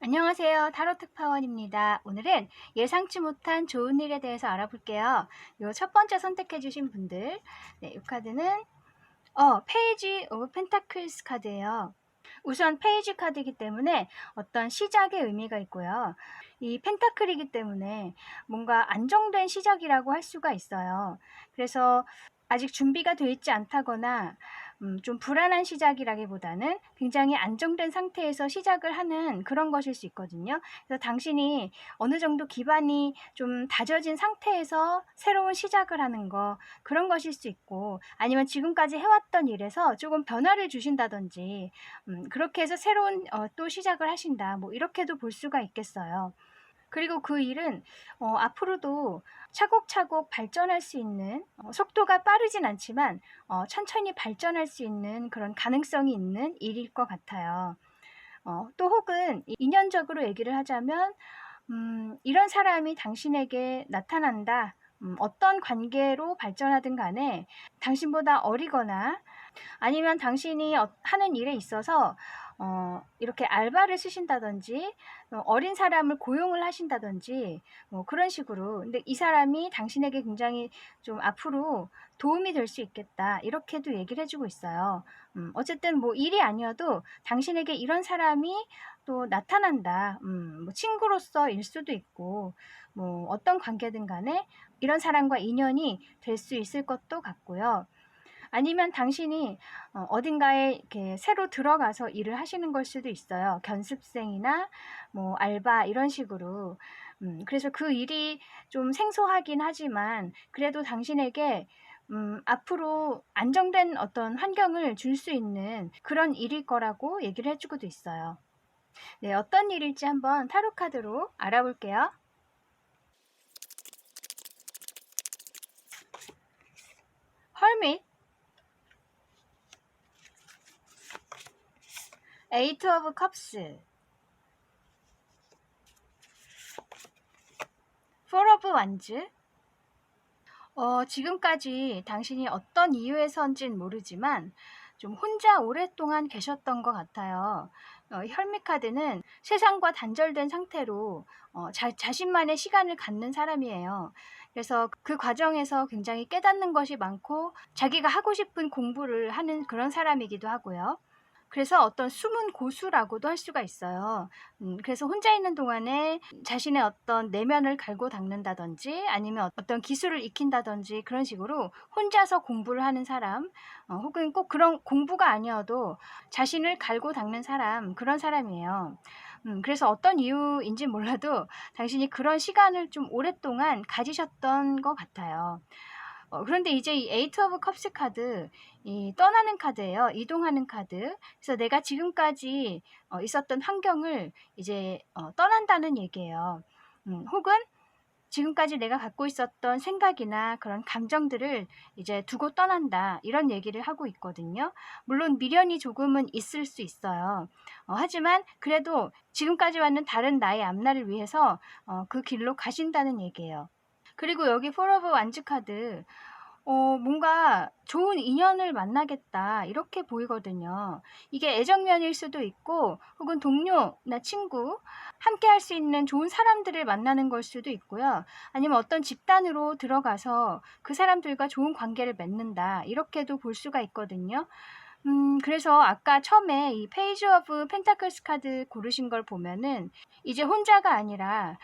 안녕하세요. 타로 특파원입니다. 오늘은 예상치 못한 좋은 일에 대해서 알아볼게요. 요 첫 번째 선택해 주신 분들, 네, 이 카드는 페이지 오브 펜타클스 카드예요. 우선 페이지 카드이기 때문에 어떤 시작의 의미가 있고요. 이 펜타클이기 때문에 뭔가 안정된 시작이라고 할 수가 있어요. 그래서 아직 준비가 되어 있지 않다거나 좀 불안한 시작이라기보다는 굉장히 안정된 상태에서 시작을 하는 그런 것일 수 있거든요. 그래서 당신이 어느 정도 기반이 좀 다져진 상태에서 새로운 시작을 하는 거, 그런 것일 수 있고, 아니면 지금까지 해왔던 일에서 조금 변화를 주신다든지, 그렇게 해서 새로운 또 시작을 하신다, 뭐 이렇게도 볼 수가 있겠어요. 그리고 그 일은 앞으로도 차곡차곡 발전할 수 있는, 속도가 빠르진 않지만 천천히 발전할 수 있는 그런 가능성이 있는 일일 것 같아요. 또 혹은 인연적으로 얘기를 하자면 이런 사람이 당신에게 나타난다. 어떤 관계로 발전하든 간에 당신보다 어리거나 아니면 당신이 하는 일에 있어서 이렇게 알바를 쓰신다든지 어린 사람을 고용을 하신다든지 뭐 그런 식으로, 근데 이 사람이 당신에게 굉장히 좀 앞으로 도움이 될 수 있겠다, 이렇게도 얘기를 해주고 있어요. 어쨌든 뭐 일이 아니어도 당신에게 이런 사람이 또 나타난다. 뭐 친구로서일 수도 있고 뭐 어떤 관계든 간에 이런 사람과 인연이 될 수 있을 것도 같고요. 아니면 당신이 어딘가에 이렇게 새로 들어가서 일을 하시는 걸 수도 있어요. 견습생이나 뭐 알바 이런 식으로. 그래서 그 일이 좀 생소하긴 하지만 그래도 당신에게 앞으로 안정된 어떤 환경을 줄 수 있는 그런 일일 거라고 얘기를 해주고도 있어요. 네, 어떤 일일지 한번 타로 카드로 알아볼게요. 헐밋, 에이트 오브 컵스, 포 오브 완즈. 지금까지 당신이 어떤 이유에서인지는 모르지만 좀 혼자 오랫동안 계셨던 것 같아요. 혈미 카드는 세상과 단절된 상태로 자신만의 시간을 갖는 사람이에요. 그래서 그 과정에서 굉장히 깨닫는 것이 많고 자기가 하고 싶은 공부를 하는 그런 사람이기도 하고요. 그래서 어떤 숨은 고수라고도 할 수가 있어요. 그래서 혼자 있는 동안에 자신의 어떤 내면을 갈고 닦는다든지 아니면 어떤 기술을 익힌다든지 그런 식으로 혼자서 공부를 하는 사람, 혹은 꼭 그런 공부가 아니어도 자신을 갈고 닦는 사람, 그런 사람이에요. 그래서 어떤 이유인지 몰라도 당신이 그런 시간을 좀 오랫동안 가지셨던 것 같아요. 그런데 이제 이 에이트 오브 컵스 카드, 이 떠나는 카드예요. 이동하는 카드. 그래서 내가 지금까지 있었던 환경을 이제 떠난다는 얘기예요. 혹은 지금까지 내가 갖고 있었던 생각이나 그런 감정들을 이제 두고 떠난다, 이런 얘기를 하고 있거든요. 물론 미련이 조금은 있을 수 있어요. 하지만 그래도 지금까지와는 다른 나의 앞날을 위해서 그 길로 가신다는 얘기예요. 그리고 여기 포 오브 완즈 카드, 뭔가 좋은 인연을 만나겠다, 이렇게 보이거든요. 이게 애정면일 수도 있고 혹은 동료나 친구, 함께 할 수 있는 좋은 사람들을 만나는 걸 수도 있고요. 아니면 어떤 집단으로 들어가서 그 사람들과 좋은 관계를 맺는다, 이렇게도 볼 수가 있거든요. 그래서 아까 처음에 이 페이지 오브 펜타클스 카드 고르신 걸 보면은 이제 혼자가 아니라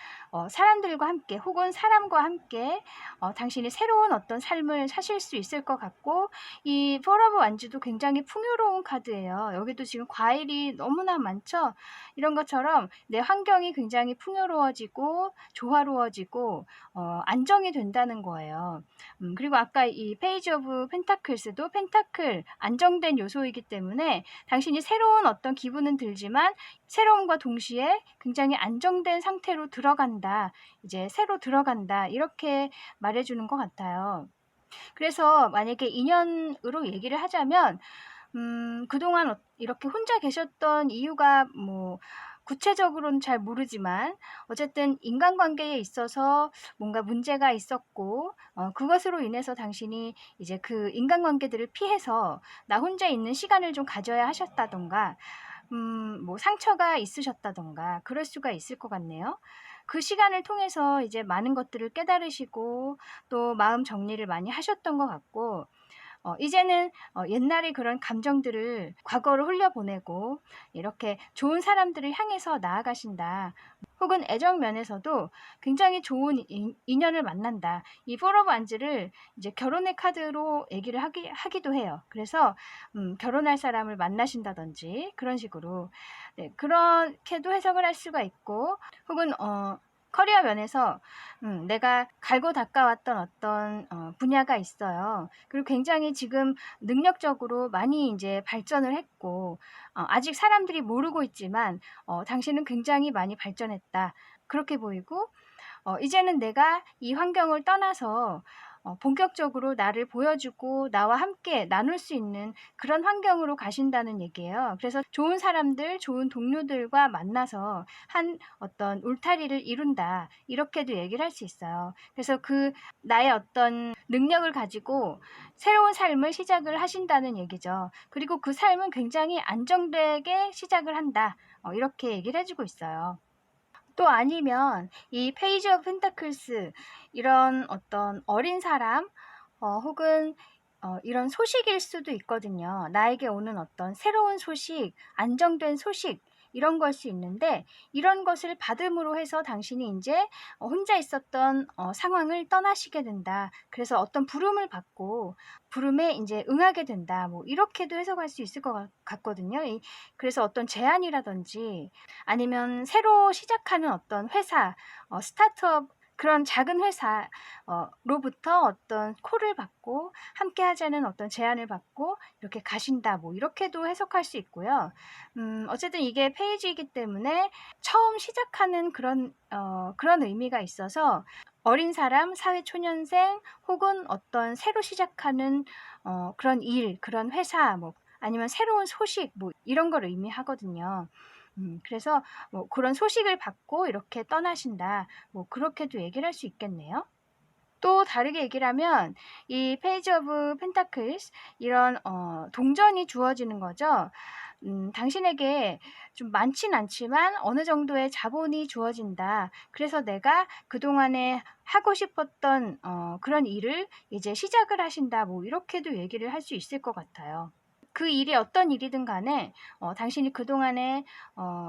사람들과 함께 혹은 사람과 함께 당신이 새로운 어떤 삶을 사실 수 있을 것 같고, 이 포 오브 완즈도 굉장히 풍요로운 카드예요. 여기도 지금 과일이 너무나 많죠. 이런 것처럼 내 환경이 굉장히 풍요로워지고 조화로워지고 안정이 된다는 거예요. 그리고 아까 이 페이지 오브 펜타클스도 펜타클, 안정된 요소이기 때문에 당신이 새로운 어떤 기분은 들지만 새로움과 동시에 굉장히 안정된 상태로 들어간다. 이제 새로 들어간다. 이렇게 말해주는 것 같아요. 그래서 만약에 인연으로 얘기를 하자면 그동안 이렇게 혼자 계셨던 이유가 뭐 구체적으로는 잘 모르지만 어쨌든 인간관계에 있어서 뭔가 문제가 있었고 그것으로 인해서 당신이 이제 그 인간관계들을 피해서 나 혼자 있는 시간을 좀 가져야 하셨다던가 뭐 상처가 있으셨다던가 그럴 수가 있을 것 같네요. 그 시간을 통해서 이제 많은 것들을 깨달으시고 또 마음 정리를 많이 하셨던 것 같고 이제는 옛날의 그런 감정들을 과거로 흘려보내고 이렇게 좋은 사람들을 향해서 나아가신다. 혹은 애정 면에서도 굉장히 좋은 인연을 만난다. 이 포 오브 완즈를 이제 결혼의 카드로 얘기를 하기도 해요. 그래서 결혼할 사람을 만나신다든지 그런 식으로 네, 그렇게도 해석을 할 수가 있고 혹은 커리어 면에서 내가 갈고 닦아왔던 어떤 분야가 있어요. 그리고 굉장히 지금 능력적으로 많이 이제 발전을 했고 아직 사람들이 모르고 있지만 당신은 굉장히 많이 발전했다. 그렇게 보이고 이제는 내가 이 환경을 떠나서 본격적으로 나를 보여주고 나와 함께 나눌 수 있는 그런 환경으로 가신다는 얘기예요. 그래서 좋은 사람들, 좋은 동료들과 만나서 한 어떤 울타리를 이룬다. 이렇게도 얘기를 할 수 있어요. 그래서 그 나의 어떤 능력을 가지고 새로운 삶을 시작을 하신다는 얘기죠. 그리고 그 삶은 굉장히 안정되게 시작을 한다. 이렇게 얘기를 해주고 있어요. 또 아니면 이 페이지 오브 펜타클스 이런 어떤 어린 사람 혹은 이런 소식일 수도 있거든요. 나에게 오는 어떤 새로운 소식, 안정된 소식 이런 걸 수 있는데 이런 것을 받음으로 해서 당신이 이제 혼자 있었던 상황을 떠나시게 된다. 그래서 어떤 부름을 받고 부름에 이제 응하게 된다. 뭐 이렇게도 해석할 수 있을 것 같거든요. 그래서 어떤 제안이라든지 아니면 새로 시작하는 어떤 회사, 스타트업 그런 작은 회사로부터 어떤 콜을 받고 함께 하자는 어떤 제안을 받고 이렇게 가신다. 뭐 이렇게도 해석할 수 있고요. 어쨌든 이게 페이지이기 때문에 처음 시작하는 그런 의미가 있어서 어린 사람, 사회초년생 혹은 어떤 새로 시작하는 그런 일, 그런 회사, 뭐 아니면 새로운 소식 뭐 이런 걸 의미하거든요. 그래서 뭐 그런 소식을 받고 이렇게 떠나신다. 뭐 그렇게도 얘기를 할 수 있겠네요. 또 다르게 얘기를 하면 이 페이지 오브 펜타클스 이런 동전이 주어지는 거죠. 당신에게 좀 많진 않지만 어느 정도의 자본이 주어진다. 그래서 내가 그동안에 하고 싶었던 그런 일을 이제 시작을 하신다. 뭐 이렇게도 얘기를 할 수 있을 것 같아요. 그 일이 어떤 일이든 간에 당신이 그동안에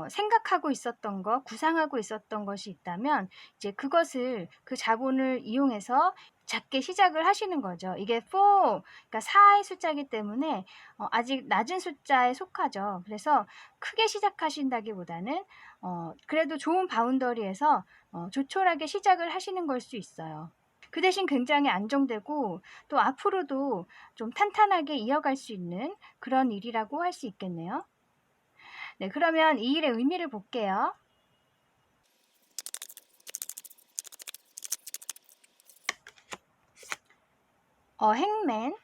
생각하고 있었던 것, 구상하고 있었던 것이 있다면 이제 그것을 그 자본을 이용해서 작게 시작을 하시는 거죠. 이게 4, 그러니까 4의 숫자이기 때문에 아직 낮은 숫자에 속하죠. 그래서 크게 시작하신다기보다는 그래도 좋은 바운더리에서 조촐하게 시작을 하시는 걸 수 있어요. 그 대신 굉장히 안정되고 또 앞으로도 좀 탄탄하게 이어갈 수 있는 그런 일이라고 할 수 있겠네요. 네, 그러면 이 일의 의미를 볼게요. 행맨,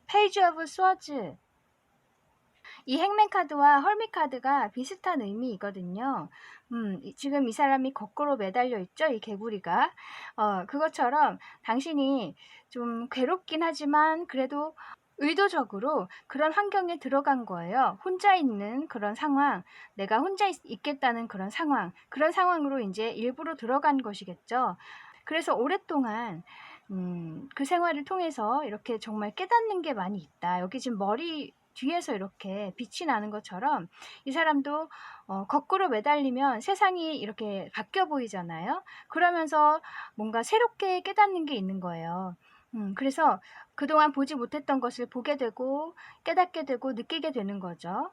페이지 오브 스워즈. 이 행맨 카드와 헐밋 카드가 비슷한 의미이거든요. 지금 이 사람이 거꾸로 매달려 있죠? 이 개구리가. 그것처럼 당신이 좀 괴롭긴 하지만 그래도 의도적으로 그런 환경에 들어간 거예요. 혼자 있는 그런 상황, 내가 혼자 있겠다는 그런 상황으로 이제 일부러 들어간 것이겠죠. 그래서 오랫동안 그 생활을 통해서 이렇게 정말 깨닫는 게 많이 있다. 여기 지금 머리 뒤에서 이렇게 빛이 나는 것처럼 이 사람도 거꾸로 매달리면 세상이 이렇게 바뀌어 보이잖아요. 그러면서 뭔가 새롭게 깨닫는 게 있는 거예요. 그래서 그동안 보지 못했던 것을 보게 되고 깨닫게 되고 느끼게 되는 거죠.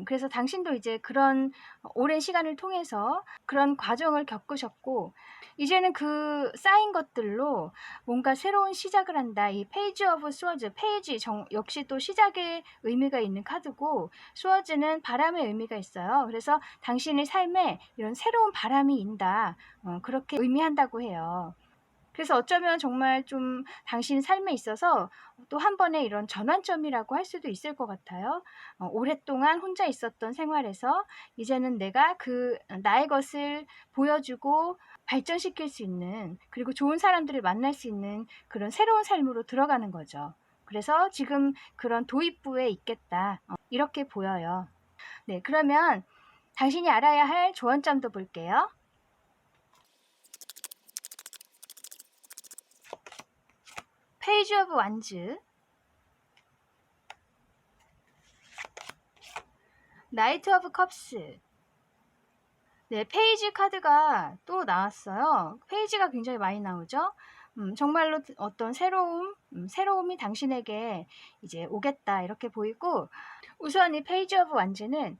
그래서 당신도 이제 그런 오랜 시간을 통해서 그런 과정을 겪으셨고 이제는 그 쌓인 것들로 뭔가 새로운 시작을 한다. 이 페이지 오브 스워즈, 페이지 역시 또 시작의 의미가 있는 카드고 스워즈는 바람의 의미가 있어요. 그래서 당신의 삶에 이런 새로운 바람이 인다. 그렇게 의미한다고 해요. 그래서 어쩌면 정말 좀 당신 삶에 있어서 또 한 번의 이런 전환점이라고 할 수도 있을 것 같아요. 오랫동안 혼자 있었던 생활에서 이제는 내가 나의 것을 보여주고 발전시킬 수 있는, 그리고 좋은 사람들을 만날 수 있는 그런 새로운 삶으로 들어가는 거죠. 그래서 지금 그런 도입부에 있겠다. 이렇게 보여요. 네, 그러면 당신이 알아야 할 조언점도 볼게요. 페이지 오브 완즈, 나이트 오브 컵스. 네, 페이지 카드가 또 나왔어요. 페이지가 굉장히 많이 나오죠. 정말로 어떤 새로움이 당신에게 이제 오겠다 이렇게 보이고, 우선 이 페이지 오브 완즈는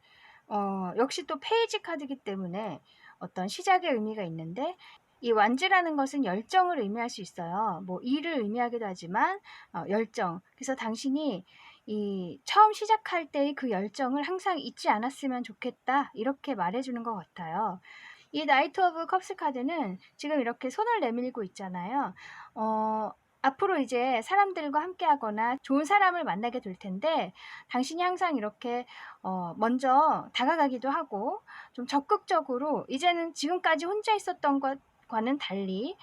역시 또 페이지 카드이기 때문에 어떤 시작의 의미가 있는데, 이 완즈라는 것은 열정을 의미할 수 있어요. 뭐 일을 의미하기도 하지만 열정. 그래서 당신이 이 처음 시작할 때의 그 열정을 항상 잊지 않았으면 좋겠다. 이렇게 말해주는 것 같아요. 이 나이트 오브 컵스 카드는 지금 이렇게 손을 내밀고 있잖아요. 앞으로 이제 사람들과 함께 하거나 좋은 사람을 만나게 될 텐데, 당신이 항상 이렇게 먼저 다가가기도 하고 좀 적극적으로, 이제는 지금까지 혼자 있었던 것과는 달리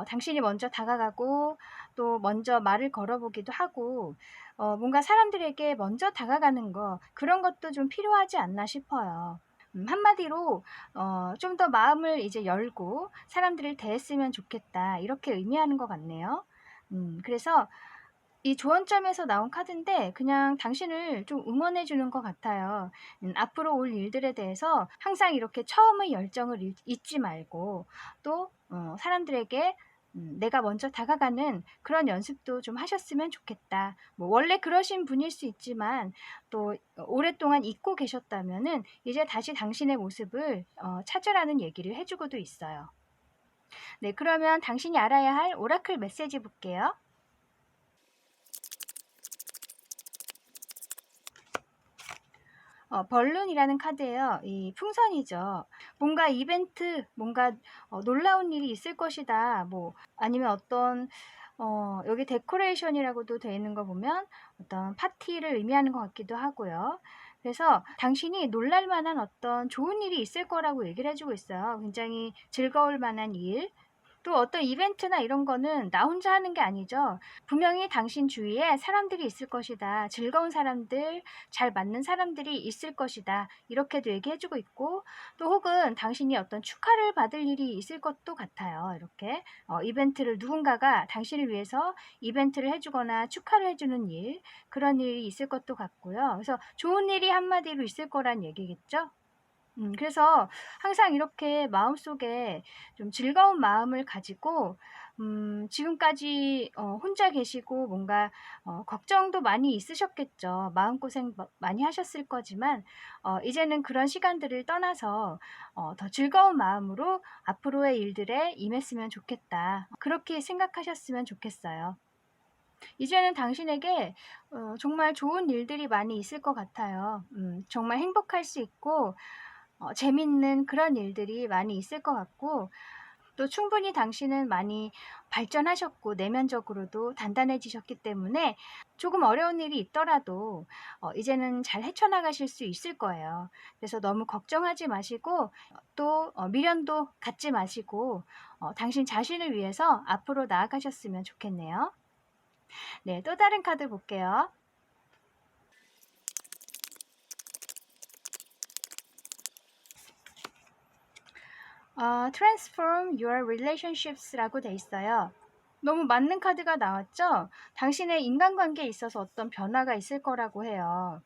당신이 먼저 다가가고 또 먼저 말을 걸어보기도 하고, 뭔가 사람들에게 먼저 다가가는 거, 그런 것도 좀 필요하지 않나 싶어요. 한마디로 좀 더 마음을 이제 열고 사람들을 대했으면 좋겠다, 이렇게 의미하는 것 같네요. 그래서 이 조언점에서 나온 카드인데 그냥 당신을 좀 응원해 주는 것 같아요. 앞으로 올 일들에 대해서 항상 이렇게 처음의 열정을 잊지 말고, 또 사람들에게 내가 먼저 다가가는 그런 연습도 좀 하셨으면 좋겠다. 뭐 원래 그러신 분일 수 있지만 또 오랫동안 잊고 계셨다면은 이제 다시 당신의 모습을 찾으라는 얘기를 해주고도 있어요. 네, 그러면 당신이 알아야 할 오라클 메시지 볼게요. 벌룬이라는 카드예요. 이 풍선이죠. 뭔가 이벤트, 뭔가 놀라운 일이 있을 것이다. 뭐 아니면 어떤 여기 데코레이션이라고도 되어 있는 거 보면 어떤 파티를 의미하는 것 같기도 하고요. 그래서 당신이 놀랄 만한 어떤 좋은 일이 있을 거라고 얘기를 해주고 있어요. 굉장히 즐거울 만한 일. 또 어떤 이벤트나 이런 거는 나 혼자 하는 게 아니죠. 분명히 당신 주위에 사람들이 있을 것이다. 즐거운 사람들, 잘 맞는 사람들이 있을 것이다. 이렇게도 얘기해주고 있고, 또 혹은 당신이 어떤 축하를 받을 일이 있을 것도 같아요. 이렇게 이벤트를, 누군가가 당신을 위해서 이벤트를 해주거나 축하를 해주는 일, 그런 일이 있을 것도 같고요. 그래서 좋은 일이 한마디로 있을 거란 얘기겠죠. 그래서 항상 이렇게 마음속에 좀 즐거운 마음을 가지고 지금까지 혼자 계시고 뭔가 걱정도 많이 있으셨겠죠. 마음고생 많이 하셨을 거지만 이제는 그런 시간들을 떠나서 더 즐거운 마음으로 앞으로의 일들에 임했으면 좋겠다. 그렇게 생각하셨으면 좋겠어요. 이제는 당신에게 정말 좋은 일들이 많이 있을 것 같아요. 정말 행복할 수 있고 재밌는 그런 일들이 많이 있을 것 같고, 또 충분히 당신은 많이 발전하셨고 내면적으로도 단단해지셨기 때문에 조금 어려운 일이 있더라도 이제는 잘 헤쳐나가실 수 있을 거예요. 그래서 너무 걱정하지 마시고 또 미련도 갖지 마시고 당신 자신을 위해서 앞으로 나아가셨으면 좋겠네요. 네, 또 다른 카드 볼게요. Transform your relationships라고 돼 있어요. 너무 맞는 카드가 나왔죠? 당신의 인간관계에 있어서 어떤 변화가 있을 거라고 해요.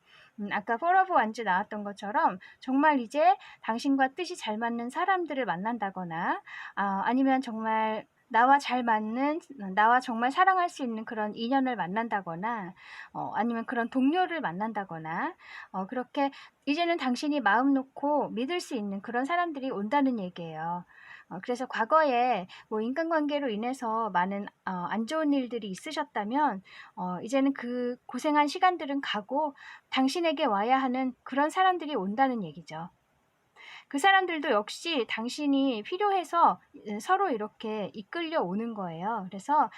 아까 Four of Wands 나왔던 것처럼 정말 이제 당신과 뜻이 잘 맞는 사람들을 만난다거나 아니면 정말 나와 잘 맞는, 나와 정말 사랑할 수 있는 그런 인연을 만난다거나, 아니면 그런 동료를 만난다거나, 그렇게 이제는 당신이 마음 놓고 믿을 수 있는 그런 사람들이 온다는 얘기예요. 그래서 과거에 뭐 인간관계로 인해서 많은 안 좋은 일들이 있으셨다면, 이제는 그 고생한 시간들은 가고 당신에게 와야 하는 그런 사람들이 온다는 얘기죠. 그 사람들도 역시 당신이 필요해서 서로 이렇게 이끌려 오는 거예요. 그래서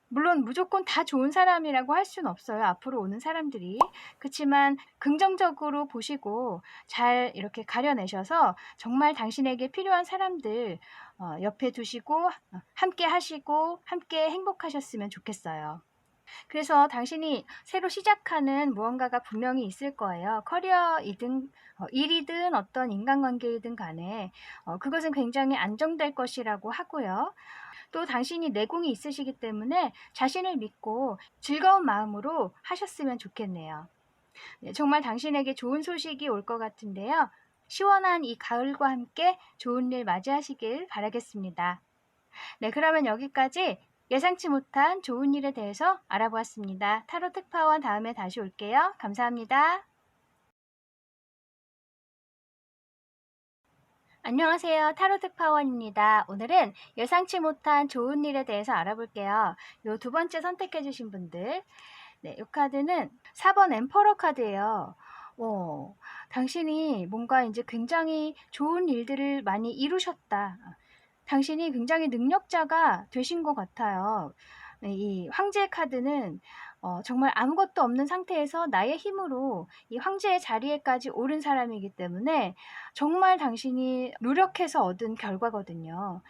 물론 무조건 다 좋은 사람이라고 할 수는 없어요. 앞으로 오는 사람들이. 그렇지만 긍정적으로 보시고 잘 이렇게 가려내셔서 정말 당신에게 필요한 사람들 옆에 두시고 함께 하시고 함께 행복하셨으면 좋겠어요. 그래서 당신이 새로 시작하는 무언가가 분명히 있을 거예요. 커리어이든 일이든 어떤 인간관계이든 간에 그것은 굉장히 안정될 것이라고 하고요. 또 당신이 내공이 있으시기 때문에 자신을 믿고 즐거운 마음으로 하셨으면 좋겠네요. 네, 정말 당신에게 좋은 소식이 올 것 같은데요. 시원한 이 가을과 함께 좋은 일 맞이하시길 바라겠습니다. 네, 그러면 여기까지 예상치 못한 좋은 일에 대해서 알아보았습니다. 타로 특파원 다음에 다시 올게요. 감사합니다. 안녕하세요. 타로 특파원입니다. 오늘은 예상치 못한 좋은 일에 대해서 알아볼게요. 요 두 번째 선택해 주신 분들. 네, 이 카드는 4번 엠퍼러 카드예요. 당신이 뭔가 이제 굉장히 좋은 일들을 많이 이루셨다. 당신이 굉장히 능력자가 되신 것 같아요. 네, 이 황제 카드는 정말 아무것도 없는 상태에서 나의 힘으로 이 황제의 자리에까지 오른 사람이기 때문에 정말 당신이 노력해서 얻은 결과거든요.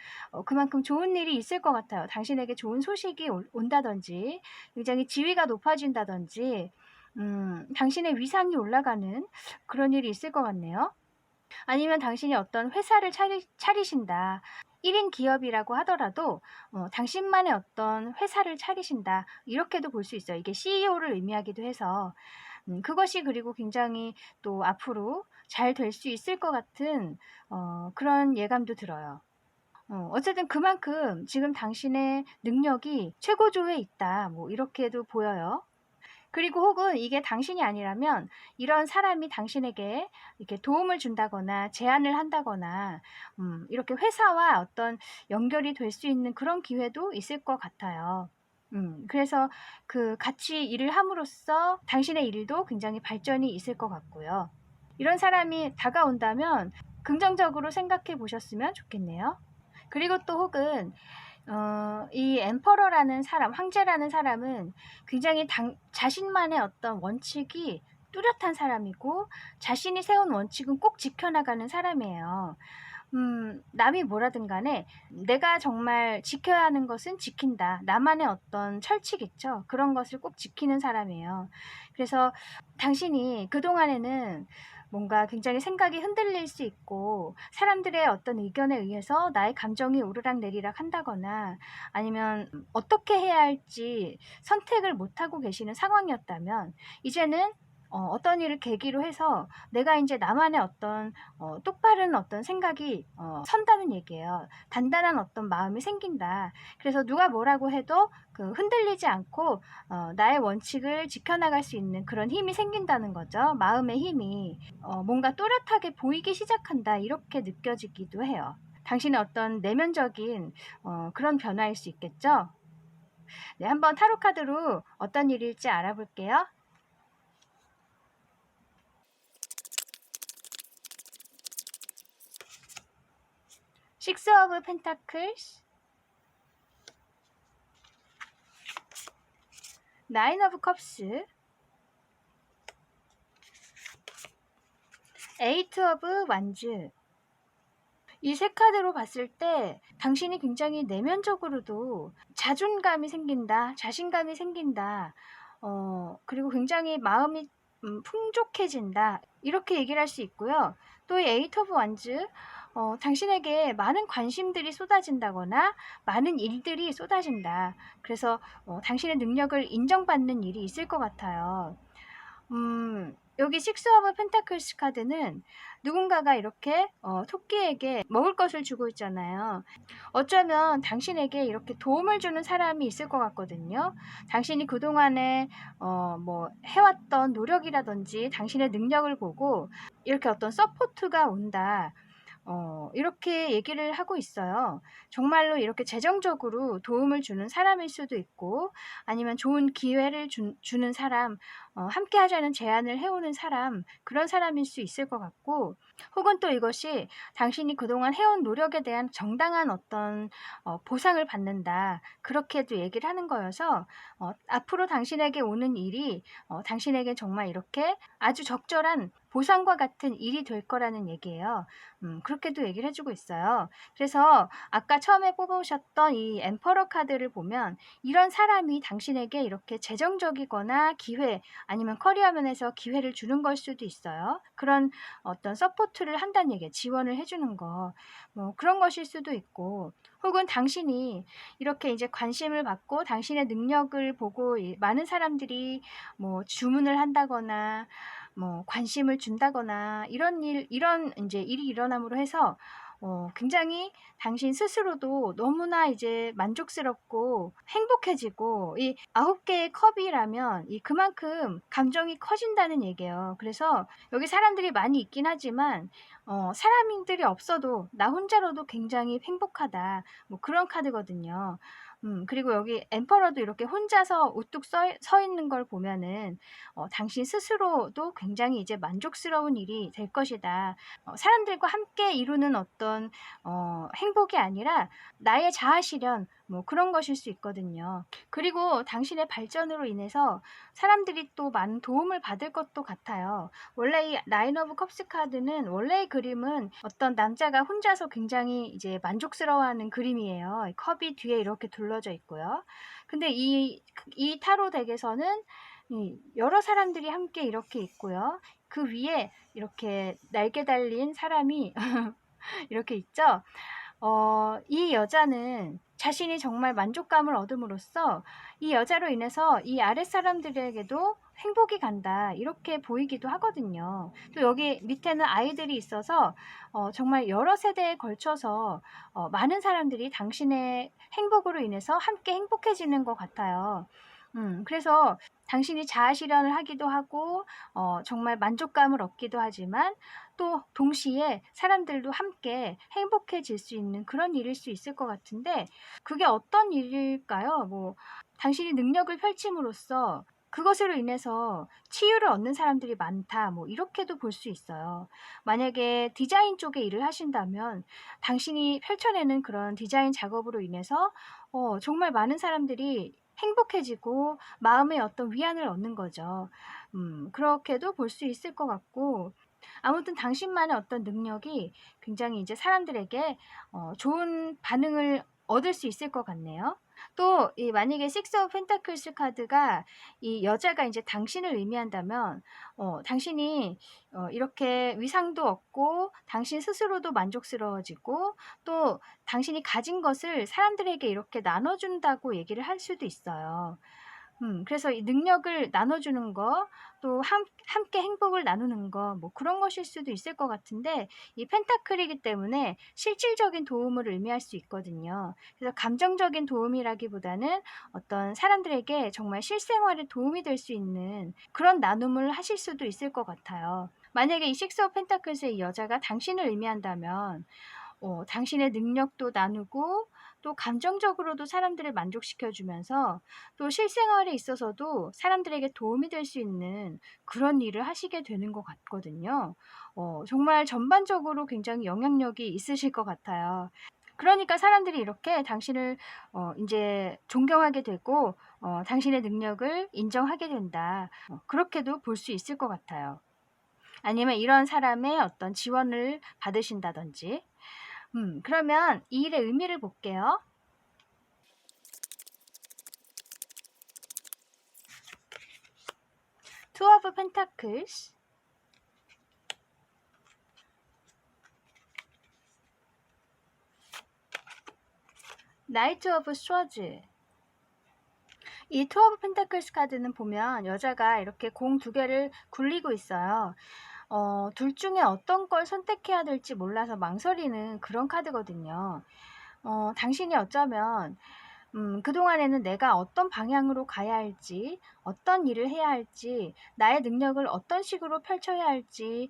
그만큼 좋은 일이 있을 것 같아요. 당신에게 좋은 소식이 온다든지 굉장히 지위가 높아진다든지 당신의 위상이 올라가는 그런 일이 있을 것 같네요. 아니면 당신이 어떤 회사를 차리신다. 1인 기업이라고 하더라도 당신만의 어떤 회사를 차리신다. 이렇게도 볼 수 있어요. 이게 CEO를 의미하기도 해서 그것이 그리고 굉장히 또 앞으로 잘 될 수 있을 것 같은 그런 예감도 들어요. 어쨌든 그만큼 지금 당신의 능력이 최고조에 있다. 뭐 이렇게도 보여요. 그리고 혹은 이게 당신이 아니라면 이런 사람이 당신에게 이렇게 도움을 준다거나 제안을 한다거나 이렇게 회사와 어떤 연결이 될 수 있는 그런 기회도 있을 것 같아요. 그래서 그 같이 일을 함으로써 당신의 일도 굉장히 발전이 있을 것 같고요. 이런 사람이 다가온다면 긍정적으로 생각해 보셨으면 좋겠네요. 그리고 또 혹은 이 엠퍼러라는 사람, 황제라는 사람은 굉장히 자신만의 어떤 원칙이 뚜렷한 사람이고 자신이 세운 원칙은 꼭 지켜나가는 사람이에요. 남이 뭐라든 간에 내가 정말 지켜야 하는 것은 지킨다. 나만의 어떤 철칙 있죠. 그런 것을 꼭 지키는 사람이에요. 그래서 당신이 그동안에는 뭔가 굉장히 생각이 흔들릴 수 있고 사람들의 어떤 의견에 의해서 나의 감정이 오르락내리락 한다거나 아니면 어떻게 해야 할지 선택을 못하고 계시는 상황이었다면 이제는 어떤 일을 계기로 해서 내가 이제 나만의 어떤 똑바른 어떤 생각이 선다는 얘기예요. 단단한 어떤 마음이 생긴다. 그래서 누가 뭐라고 해도 그 흔들리지 않고 나의 원칙을 지켜나갈 수 있는 그런 힘이 생긴다는 거죠. 마음의 힘이 뭔가 또렷하게 보이기 시작한다. 이렇게 느껴지기도 해요. 당신의 어떤 내면적인 그런 변화일 수 있겠죠. 네, 한번 타로 카드로 어떤 일일지 알아볼게요. 식스 오브 펜타클스, 나인 오브 컵스, 에이트 오브 완즈. 이 세 카드로 봤을 때 당신이 굉장히 내면적으로도 자존감이 생긴다, 자신감이 생긴다, 그리고 굉장히 마음이 풍족해진다. 이렇게 얘기를 할 수 있고요. 또 이 에이트 오브 완즈, 당신에게 많은 관심들이 쏟아진다거나 많은 일들이 쏟아진다. 그래서 당신의 능력을 인정받는 일이 있을 것 같아요. 여기 식스 오브 펜타클스 카드는 누군가가 이렇게 토끼에게 먹을 것을 주고 있잖아요. 어쩌면 당신에게 이렇게 도움을 주는 사람이 있을 것 같거든요. 당신이 그동안에 뭐 해왔던 노력이라든지 당신의 능력을 보고 이렇게 어떤 서포트가 온다. 이렇게 얘기를 하고 있어요. 정말로 이렇게 재정적으로 도움을 주는 사람일 수도 있고, 아니면 좋은 기회를 주는 사람, 함께 하자는 제안을 해오는 사람, 그런 사람일 수 있을 것 같고, 혹은 또 이것이 당신이 그동안 해온 노력에 대한 정당한 어떤 보상을 받는다. 그렇게도 얘기를 하는 거여서, 앞으로 당신에게 오는 일이 당신에게 정말 이렇게 아주 적절한 보상과 같은 일이 될 거라는 얘기예요. 그렇게도 얘기를 해주고 있어요. 그래서 아까 처음에 뽑으셨던 이 엠퍼러 카드를 보면 이런 사람이 당신에게 이렇게 재정적이거나 기회 아니면 커리어 면에서 기회를 주는 걸 수도 있어요. 그런 어떤 서포트를 한다는 얘기예요. 지원을 해주는 거. 뭐 그런 것일 수도 있고, 혹은 당신이 이렇게 이제 관심을 받고 당신의 능력을 보고 많은 사람들이 뭐 주문을 한다거나 뭐 관심을 준다거나 이런 이제 일이 일어남으로 해서 굉장히 당신 스스로도 너무나 이제 만족스럽고 행복해지고, 이 9개의 컵이라면 그만큼 감정이 커진다는 얘기예요. 그래서 여기 사람들이 많이 있긴 하지만 사람들이 없어도 나 혼자로도 굉장히 행복하다. 뭐 그런 카드거든요. 그리고 여기 엠퍼러도 이렇게 혼자서 우뚝 서 있는 걸 보면은 당신 스스로도 굉장히 이제 만족스러운 일이 될 것이다. 사람들과 함께 이루는 어떤 행복이 아니라 나의 자아 실현, 뭐 그런 것일 수 있거든요. 그리고 당신의 발전으로 인해서 사람들이 또 많은 도움을 받을 것도 같아요. 원래 이 나인 오브 컵스 카드는 원래의 그림은 어떤 남자가 혼자서 굉장히 이제 만족스러워하는 그림이에요. 컵이 뒤에 이렇게 둘러져 있고요. 근데 이 타로 덱에서는 여러 사람들이 함께 이렇게 있고요. 그 위에 이렇게 날개 달린 사람이 이렇게 있죠. 이 여자는 자신이 정말 만족감을 얻음으로써 이 여자로 인해서 이 아랫사람들에게도 행복이 간다. 이렇게 보이기도 하거든요. 또 여기 밑에는 아이들이 있어서 정말 여러 세대에 걸쳐서 많은 사람들이 당신의 행복으로 인해서 함께 행복해지는 것 같아요. 그래서 당신이 자아 실현을 하기도 하고 정말 만족감을 얻기도 하지만 또 동시에 사람들도 함께 행복해질 수 있는 그런 일일 수 있을 것 같은데, 그게 어떤 일일까요? 뭐 당신이 능력을 펼침으로써 그것으로 인해서 치유를 얻는 사람들이 많다. 뭐 이렇게도 볼 수 있어요. 만약에 디자인 쪽에 일을 하신다면 당신이 펼쳐내는 그런 디자인 작업으로 인해서 정말 많은 사람들이 행복해지고 마음의 어떤 위안을 얻는 거죠. 그렇게도 볼 수 있을 것 같고, 아무튼 당신만의 어떤 능력이 굉장히 이제 사람들에게 좋은 반응을 얻을 수 있을 것 같네요. 또 만약에 식스 오브 펜타클스 카드가 이 여자가 이제 당신을 의미한다면 당신이 이렇게 위상도 얻고 당신 스스로도 만족스러워지고, 또 당신이 가진 것을 사람들에게 이렇게 나눠준다고 얘기를 할 수도 있어요. 그래서 이 능력을 나눠주는 거, 또 함께 행복을 나누는 거, 뭐 그런 것일 수도 있을 것 같은데, 이 펜타클이기 때문에 실질적인 도움을 의미할 수 있거든요. 그래서 감정적인 도움이라기보다는 어떤 사람들에게 정말 실생활에 도움이 될 수 있는 그런 나눔을 하실 수도 있을 것 같아요. 만약에 이 식스 오브 펜타클스의 이 여자가 당신을 의미한다면 당신의 능력도 나누고, 또 감정적으로도 사람들을 만족시켜주면서 또 실생활에 있어서도 사람들에게 도움이 될 수 있는 그런 일을 하시게 되는 것 같거든요. 정말 전반적으로 굉장히 영향력이 있으실 것 같아요. 그러니까 사람들이 이렇게 당신을 이제 존경하게 되고 당신의 능력을 인정하게 된다. 그렇게도 볼 수 있을 것 같아요. 아니면 이런 사람의 어떤 지원을 받으신다든지. 그러면 이 일의 의미를 볼게요. 투 오브 펜타클스, 나이트 오브 스워즈. 이 투 오브 펜타클스 카드는 보면 여자가 이렇게 공 두 개를 굴리고 있어요. 둘 중에 어떤 걸 선택해야 될지 몰라서 망설이는 그런 카드거든요. 당신이 어쩌면 그동안에는 내가 어떤 방향으로 가야 할지, 어떤 일을 해야 할지, 나의 능력을 어떤 식으로 펼쳐야 할지,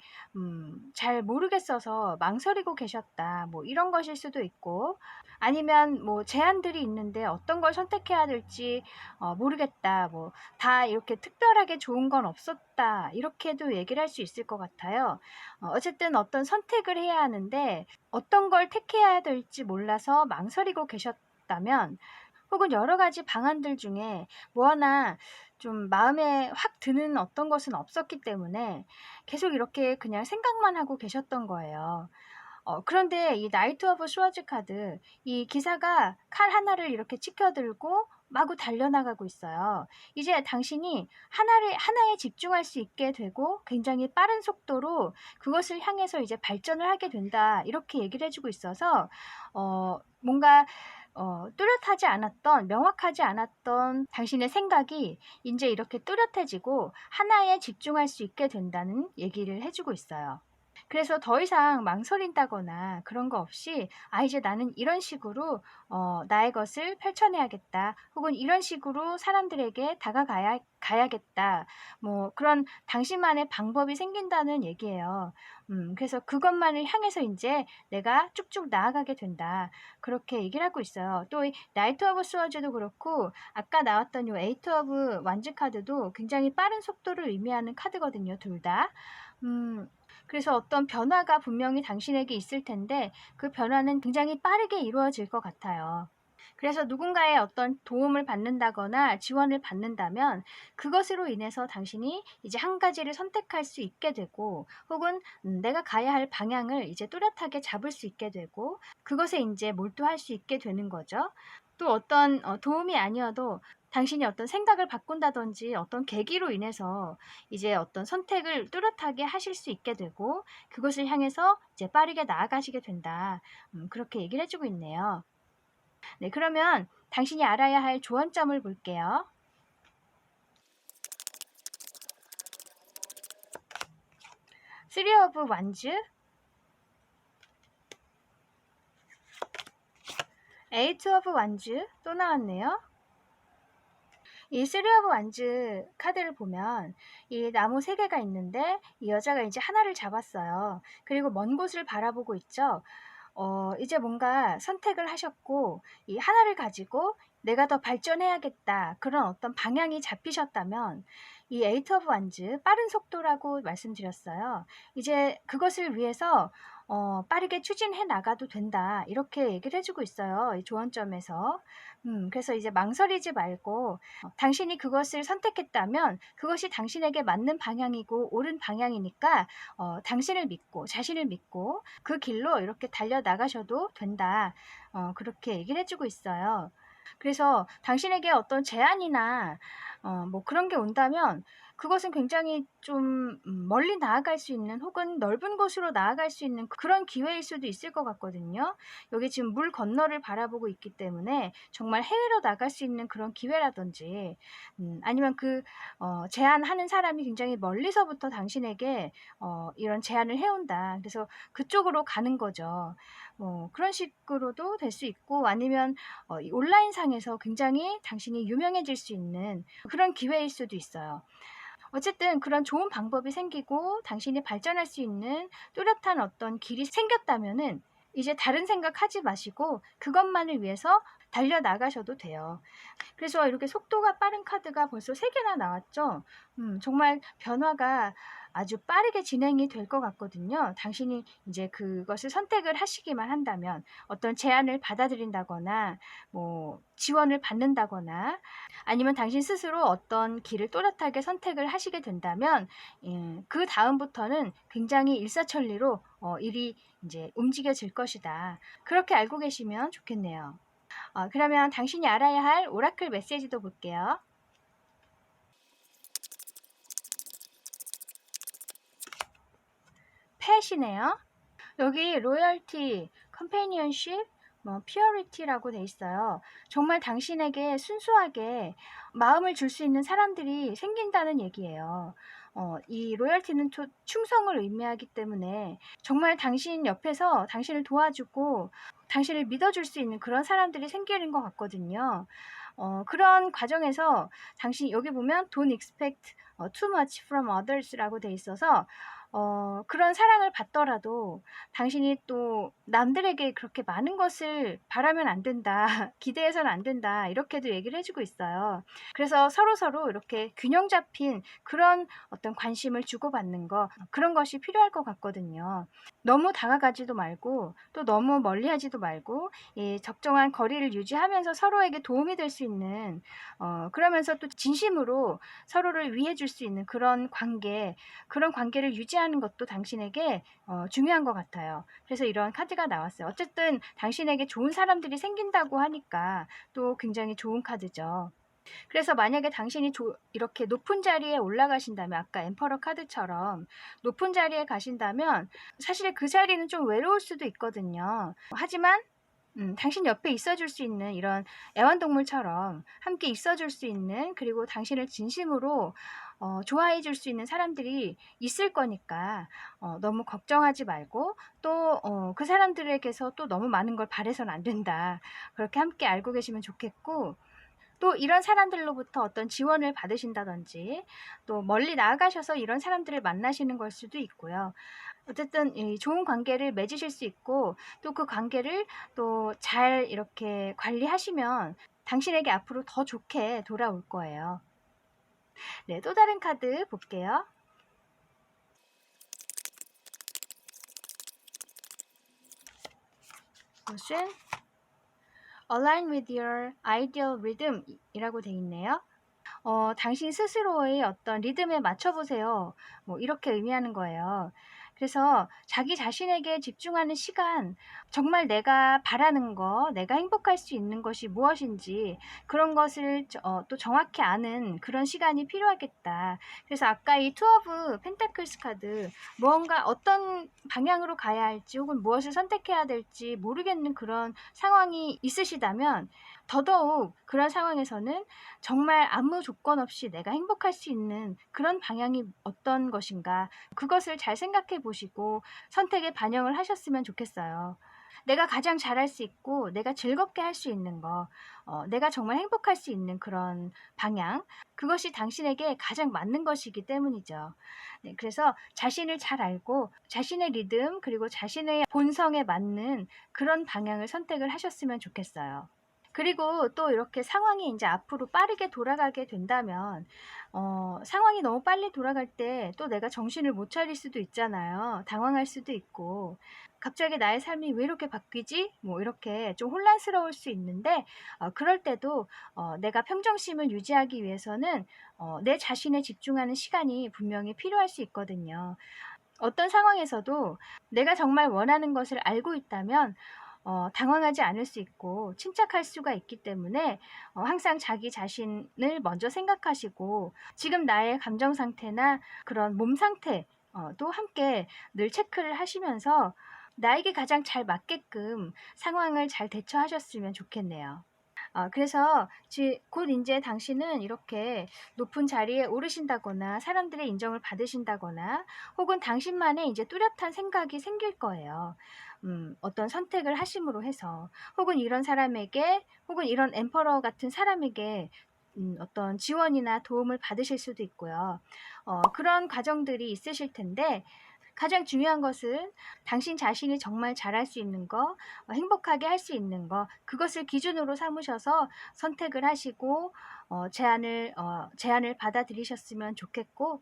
잘 모르겠어서 망설이고 계셨다. 뭐 이런 것일 수도 있고, 아니면 뭐 제안들이 있는데 어떤 걸 선택해야 될지 모르겠다. 뭐 다 이렇게 특별하게 좋은 건 없었다. 이렇게도 얘기를 할 수 있을 것 같아요. 어쨌든 어떤 선택을 해야 하는데 어떤 걸 택해야 될지 몰라서 망설이고 계셨다면, 혹은 여러 가지 방안들 중에 뭐 하나 좀 마음에 확 드는 어떤 것은 없었기 때문에 계속 이렇게 그냥 생각만 하고 계셨던 거예요. 그런데 이 나이트 오브 스워즈 카드, 이 기사가 칼 하나를 이렇게 치켜들고 마구 달려나가고 있어요. 이제 당신이 하나에 집중할 수 있게 되고 굉장히 빠른 속도로 그것을 향해서 이제 발전을 하게 된다. 이렇게 얘기를 해주고 있어서, 뭔가, 뚜렷하지 않았던, 명확하지 않았던 당신의 생각이 이제 이렇게 뚜렷해지고 하나에 집중할 수 있게 된다는 얘기를 해주고 있어요. 그래서 더 이상 망설인다거나 그런 거 없이, 이제 나는 이런 식으로 나의 것을 펼쳐내야겠다. 혹은 이런 식으로 사람들에게 가야겠다. 뭐 그런 당신만의 방법이 생긴다는 얘기예요. 그래서 그것만을 향해서 이제 내가 쭉쭉 나아가게 된다. 그렇게 얘기를 하고 있어요. 또 이 나이트 오브 스워즈도 그렇고 아까 나왔던 이 에이트 오브 완즈 카드도 굉장히 빠른 속도를 의미하는 카드거든요. 둘 다. 그래서 어떤 변화가 분명히 당신에게 있을 텐데 그 변화는 굉장히 빠르게 이루어질 것 같아요. 그래서 누군가의 어떤 도움을 받는다거나 지원을 받는다면 그것으로 인해서 당신이 이제 한 가지를 선택할 수 있게 되고, 혹은 내가 가야 할 방향을 이제 뚜렷하게 잡을 수 있게 되고 그것에 이제 몰두할 수 있게 되는 거죠. 또 어떤 도움이 아니어도 당신이 어떤 생각을 바꾼다든지 어떤 계기로 인해서 이제 어떤 선택을 뚜렷하게 하실 수 있게 되고 그것을 향해서 이제 빠르게 나아가시게 된다. 그렇게 얘기를 해주고 있네요. 네, 그러면 당신이 알아야 할 조언점을 볼게요. 쓰리 오브 완즈, 에이트 오브 완즈 또 나왔네요. 이 쓰리 오브 완즈 카드를 보면 이 나무 3개가 있는데 이 여자가 이제 하나를 잡았어요. 그리고 먼 곳을 바라보고 있죠. 이제 뭔가 선택을 하셨고 이 하나를 가지고 내가 더 발전해야겠다. 그런 어떤 방향이 잡히셨다면 이 에이트 오브 완즈, 빠른 속도라고 말씀드렸어요. 이제 그것을 위해서 빠르게 추진해 나가도 된다. 이렇게 얘기를 해주고 있어요. 이 조언점에서. 그래서 이제 망설이지 말고 당신이 그것을 선택했다면 그것이 당신에게 맞는 방향이고 옳은 방향이니까 당신을 믿고 자신을 믿고 그 길로 이렇게 달려나가셔도 된다. 그렇게 얘기를 해주고 있어요. 그래서 당신에게 어떤 제안이나 뭐 그런 게 온다면 그것은 굉장히 좀 멀리 나아갈 수 있는, 혹은 넓은 곳으로 나아갈 수 있는 그런 기회일 수도 있을 것 같거든요. 여기 지금 물 건너를 바라보고 있기 때문에 정말 해외로 나갈 수 있는 그런 기회라든지, 아니면 그 제안하는 사람이 굉장히 멀리서부터 당신에게 이런 제안을 해온다. 그래서 그쪽으로 가는 거죠. 그런 식으로도 될 수 있고, 아니면 이 온라인상에서 굉장히 당신이 유명해질 수 있는 그런 기회일 수도 있어요. 어쨌든 그런 좋은 방법이 생기고 당신이 발전할 수 있는 뚜렷한 어떤 길이 생겼다면은 이제 다른 생각 하지 마시고 그것만을 위해서 달려나가셔도 돼요. 그래서 이렇게 속도가 빠른 카드가 벌써 3개나 나왔죠. 정말 변화가 아주 빠르게 진행이 될 것 같거든요. 당신이 이제 그것을 선택을 하시기만 한다면, 어떤 제안을 받아들인다거나 뭐 지원을 받는다거나 아니면 당신 스스로 어떤 길을 또렷하게 선택을 하시게 된다면 그 다음부터는 굉장히 일사천리로 일이 이제 움직여질 것이다. 그렇게 알고 계시면 좋겠네요. 그러면 당신이 알아야 할 오라클 메시지도 볼게요. 펫이네요. 여기 로열티, 컴패니언십, purity라고 돼 있어요. 정말 당신에게 순수하게 마음을 줄 수 있는 사람들이 생긴다는 얘기예요. 이 로열티는 충성을 의미하기 때문에 정말 당신 옆에서 당신을 도와주고 당신을 믿어줄 수 있는 그런 사람들이 생기는 것 같거든요. 그런 과정에서 당신 여기 보면 don't expect too much from others라고 돼 있어서 그런 사랑을 받더라도 당신이 또 남들에게 그렇게 많은 것을 바라면 안 된다. 기대해서는 안 된다. 이렇게도 얘기를 해주고 있어요. 그래서 서로서로 이렇게 균형 잡힌 그런 어떤 관심을 주고받는 거, 그런 것이 필요할 것 같거든요. 너무 다가가지도 말고 또 너무 멀리하지도 말고 적정한 거리를 유지하면서 서로에게 도움이 될 수 있는 그러면서 또 진심으로 서로를 위해 줄 수 있는 그런 관계를 유지하는 것도 당신에게 중요한 것 같아요. 그래서 이런 카드가 나왔어요. 어쨌든 당신에게 좋은 사람들이 생긴다고 하니까 또 굉장히 좋은 카드죠. 그래서 만약에 당신이 이렇게 높은 자리에 올라가신다면, 아까 엠퍼러 카드처럼 높은 자리에 가신다면 사실 그 자리는 좀 외로울 수도 있거든요. 하지만 당신 옆에 있어줄 수 있는 이런 애완동물처럼 함께 있어줄 수 있는, 그리고 당신을 진심으로 좋아해 줄 수 있는 사람들이 있을 거니까 너무 걱정하지 말고, 또 그 사람들에게서 또 너무 많은 걸 바래서는 안 된다. 그렇게 함께 알고 계시면 좋겠고, 또 이런 사람들로부터 어떤 지원을 받으신다든지 또 멀리 나아가셔서 이런 사람들을 만나시는 걸 수도 있고요. 어쨌든 이 좋은 관계를 맺으실 수 있고, 또 그 관계를 또 잘 이렇게 관리하시면 당신에게 앞으로 더 좋게 돌아올 거예요. 네, 또 다른 카드 볼게요. 이것은 Align with your ideal rhythm 이라고 되어 있네요. 당신 스스로의 어떤 리듬에 맞춰보세요. 이렇게 의미하는 거예요. 그래서 자기 자신에게 집중하는 시간, 정말 내가 바라는 거, 내가 행복할 수 있는 것이 무엇인지 그런 것을 또 정확히 아는 그런 시간이 필요하겠다. 그래서 아까 이 투 오브 펜타클스 카드, 무언가 어떤 방향으로 가야 할지 혹은 무엇을 선택해야 될지 모르겠는 그런 상황이 있으시다면, 더더욱 그런 상황에서는 정말 아무 조건 없이 내가 행복할 수 있는 그런 방향이 어떤 것인가, 그것을 잘 생각해 보시고 선택에 반영을 하셨으면 좋겠어요. 내가 가장 잘할 수 있고 내가 즐겁게 할 수 있는 거, 내가 정말 행복할 수 있는 그런 방향, 그것이 당신에게 가장 맞는 것이기 때문이죠. 네, 그래서 자신을 잘 알고 자신의 리듬 그리고 자신의 본성에 맞는 그런 방향을 선택을 하셨으면 좋겠어요. 그리고 또 이렇게 상황이 이제 앞으로 빠르게 돌아가게 된다면, 상황이 너무 빨리 돌아갈 때 또 내가 정신을 못 차릴 수도 있잖아요. 당황할 수도 있고, 갑자기 나의 삶이 왜 이렇게 바뀌지? 이렇게 좀 혼란스러울 수 있는데, 그럴 때도 내가 평정심을 유지하기 위해서는 내 자신에 집중하는 시간이 분명히 필요할 수 있거든요. 어떤 상황에서도 내가 정말 원하는 것을 알고 있다면 당황하지 않을 수 있고 침착할 수가 있기 때문에 항상 자기 자신을 먼저 생각하시고 지금 나의 감정 상태나 그런 몸 상태 또 함께 늘 체크를 하시면서 나에게 가장 잘 맞게끔 상황을 잘 대처하셨으면 좋겠네요. 그래서 곧 이제 당신은 이렇게 높은 자리에 오르신다거나 사람들의 인정을 받으신다거나 혹은 당신만의 이제 뚜렷한 생각이 생길 거예요. 어떤 선택을 하심으로 해서, 혹은 이런 사람에게, 혹은 이런 엠퍼러 같은 사람에게 어떤 지원이나 도움을 받으실 수도 있고요. 그런 과정들이 있으실 텐데, 가장 중요한 것은 당신 자신이 정말 잘할 수 있는 거, 행복하게 할 수 있는 거, 그것을 기준으로 삼으셔서 선택을 하시고 제안을 받아들이셨으면 좋겠고,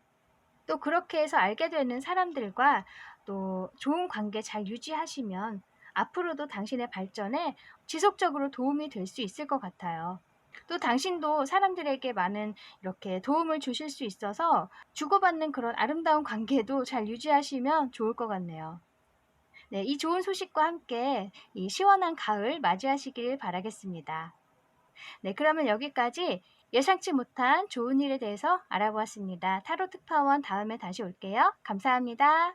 또 그렇게 해서 알게 되는 사람들과 또 좋은 관계 잘 유지하시면 앞으로도 당신의 발전에 지속적으로 도움이 될 수 있을 것 같아요. 또 당신도 사람들에게 많은 이렇게 도움을 주실 수 있어서 주고받는 그런 아름다운 관계도 잘 유지하시면 좋을 것 같네요. 네, 이 좋은 소식과 함께 이 시원한 가을 맞이하시길 바라겠습니다. 네, 그러면 여기까지 예상치 못한 좋은 일에 대해서 알아보았습니다. 타로 특파원 다음에 다시 올게요. 감사합니다.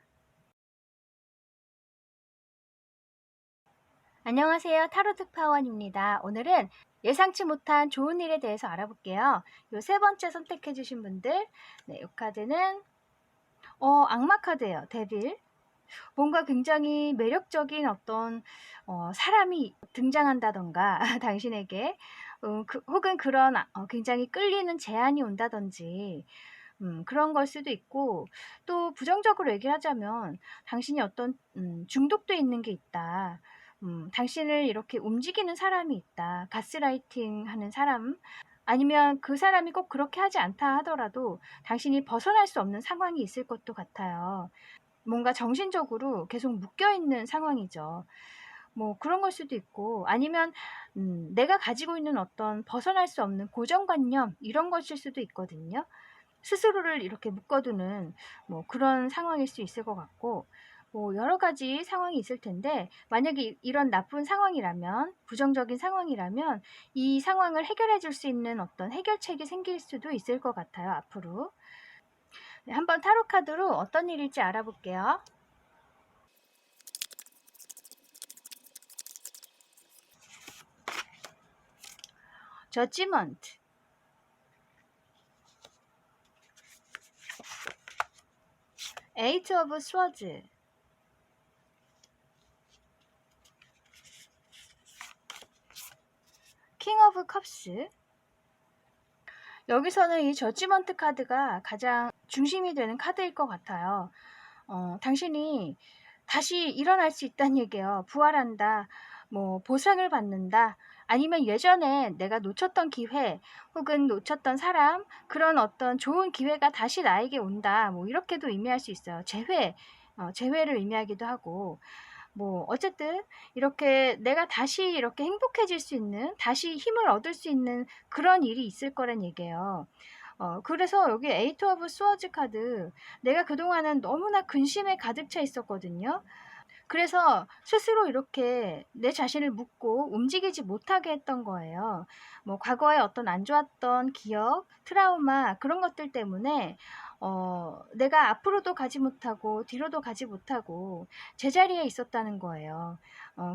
안녕하세요. 타로 특파원입니다. 오늘은 예상치 못한 좋은 일에 대해서 알아볼게요. 요 세 번째 선택해 주신 분들, 네, 이 카드는 악마 카드예요. 데빌. 뭔가 굉장히 매력적인 어떤 사람이 등장한다던가 당신에게 혹은 그런 굉장히 끌리는 제안이 온다든지 그런 걸 수도 있고, 또 부정적으로 얘기하자면 당신이 어떤 중독돼 있는 게 있다. 당신을 이렇게 움직이는 사람이 있다. 가스라이팅 하는 사람, 아니면 그 사람이 꼭 그렇게 하지 않다 하더라도 당신이 벗어날 수 없는 상황이 있을 것도 같아요. 뭔가 정신적으로 계속 묶여있는 상황이죠. 뭐 그런 걸 수도 있고, 아니면 내가 가지고 있는 어떤 벗어날 수 없는 고정관념, 이런 것일 수도 있거든요. 스스로를 이렇게 묶어두는 뭐 그런 상황일 수 있을 것 같고, 뭐 여러 가지 상황이 있을 텐데, 만약에 이런 나쁜 상황이라면, 부정적인 상황이라면 이 상황을 해결해 줄 수 있는 어떤 해결책이 생길 수도 있을 것 같아요, 앞으로. 네, 한번 타로 카드로 어떤 일일지 알아볼게요. 저지먼트, 에이트 오브 스워드, 킹 오브 컵스. 여기서는 이 저지먼트 카드가 가장 중심이 되는 카드일 것 같아요. 당신이 다시 일어날 수 있다는 얘기예요. 부활한다, 뭐 보상을 받는다, 아니면 예전에 내가 놓쳤던 기회 혹은 놓쳤던 사람, 그런 어떤 좋은 기회가 다시 나에게 온다, 뭐 이렇게도 의미할 수 있어요. 재회를 의미하기도 하고, 뭐 어쨌든 이렇게 내가 다시 이렇게 행복해질 수 있는, 다시 힘을 얻을 수 있는 그런 일이 있을 거란 얘기예요. 그래서 여기 에이트 오브 스워즈 카드, 내가 그동안은 너무나 근심에 가득 차 있었거든요. 그래서 스스로 이렇게 내 자신을 묶고 움직이지 못하게 했던 거예요. 뭐 과거에 어떤 안 좋았던 기억, 트라우마, 그런 것들 때문에 내가 앞으로도 가지 못하고 뒤로도 가지 못하고 제자리에 있었다는 거예요.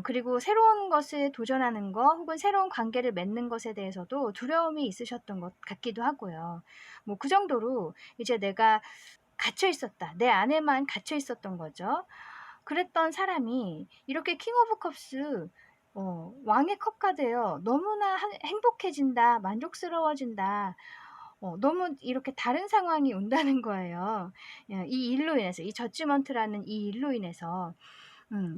그리고 새로운 것에 도전하는 거 혹은 새로운 관계를 맺는 것에 대해서도 두려움이 있으셨던 것 같기도 하고요. 뭐 그 정도로 이제 내가 갇혀 있었다, 내 안에만 갇혀 있었던 거죠. 그랬던 사람이 이렇게 킹 오브 컵스, 왕의 컵 카드예요. 너무나 행복해진다, 만족스러워진다, 너무 이렇게 다른 상황이 온다는 거예요. 이 일로 인해서, 이 저지먼트라는 이 일로 인해서.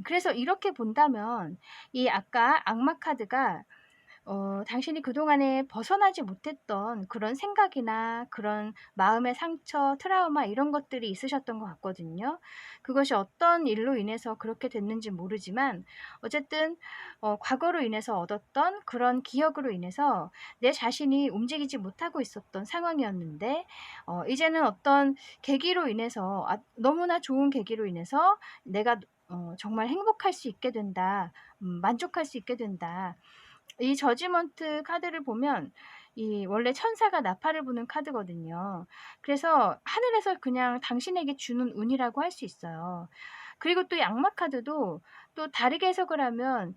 그래서 이렇게 본다면 이 아까 악마 카드가 당신이 그동안에 벗어나지 못했던 그런 생각이나 그런 마음의 상처, 트라우마, 이런 것들이 있으셨던 것 같거든요. 그것이 어떤 일로 인해서 그렇게 됐는지 모르지만 어쨌든 과거로 인해서 얻었던 그런 기억으로 인해서 내 자신이 움직이지 못하고 있었던 상황이었는데, 이제는 어떤 계기로 인해서, 너무나 좋은 계기로 인해서 내가 정말 행복할 수 있게 된다, 만족할 수 있게 된다. 이 저지먼트 카드를 보면 이 원래 천사가 나팔을 부는 카드거든요. 그래서 하늘에서 그냥 당신에게 주는 운이라고 할 수 있어요. 그리고 또 이 악마 카드도 또 다르게 해석을 하면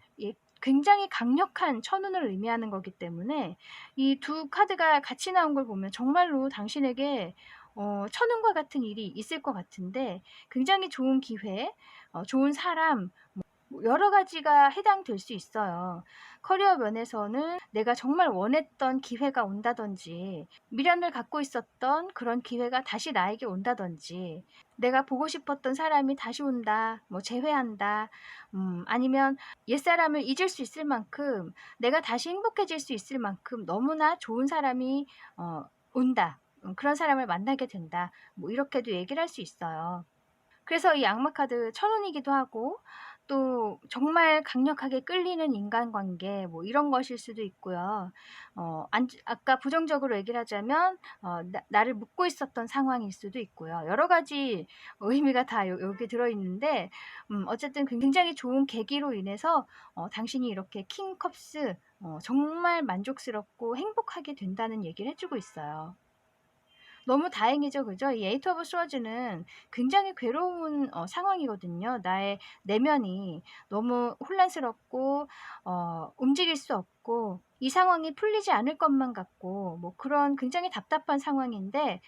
굉장히 강력한 천운을 의미하는 거기 때문에 이 두 카드가 같이 나온 걸 보면 정말로 당신에게 천운과 같은 일이 있을 것 같은데, 굉장히 좋은 기회, 좋은 사람, 뭐 여러 가지가 해당될 수 있어요. 커리어 면에서는 내가 정말 원했던 기회가 온다든지, 미련을 갖고 있었던 그런 기회가 다시 나에게 온다든지, 내가 보고 싶었던 사람이 다시 온다, 뭐 재회한다, 아니면 옛사람을 잊을 수 있을 만큼, 내가 다시 행복해질 수 있을 만큼 너무나 좋은 사람이 온다. 그런 사람을 만나게 된다. 뭐 이렇게도 얘기를 할 수 있어요. 그래서 이 악마 카드 천운이기도 하고, 또 정말 강력하게 끌리는 인간관계, 뭐 이런 것일 수도 있고요. 아까 부정적으로 얘기를 하자면 나를 묶고 있었던 상황일 수도 있고요. 여러 가지 의미가 다 여기 들어있는데, 어쨌든 굉장히 좋은 계기로 인해서 당신이 이렇게 킹컵스, 정말 만족스럽고 행복하게 된다는 얘기를 해주고 있어요. 너무 다행이죠. 그죠? 이 에이트 오브 스워즈는 굉장히 괴로운 상황이거든요. 나의 내면이 너무 혼란스럽고 움직일 수 없고 이 상황이 풀리지 않을 것만 같고 뭐 그런 굉장히 답답한 상황인데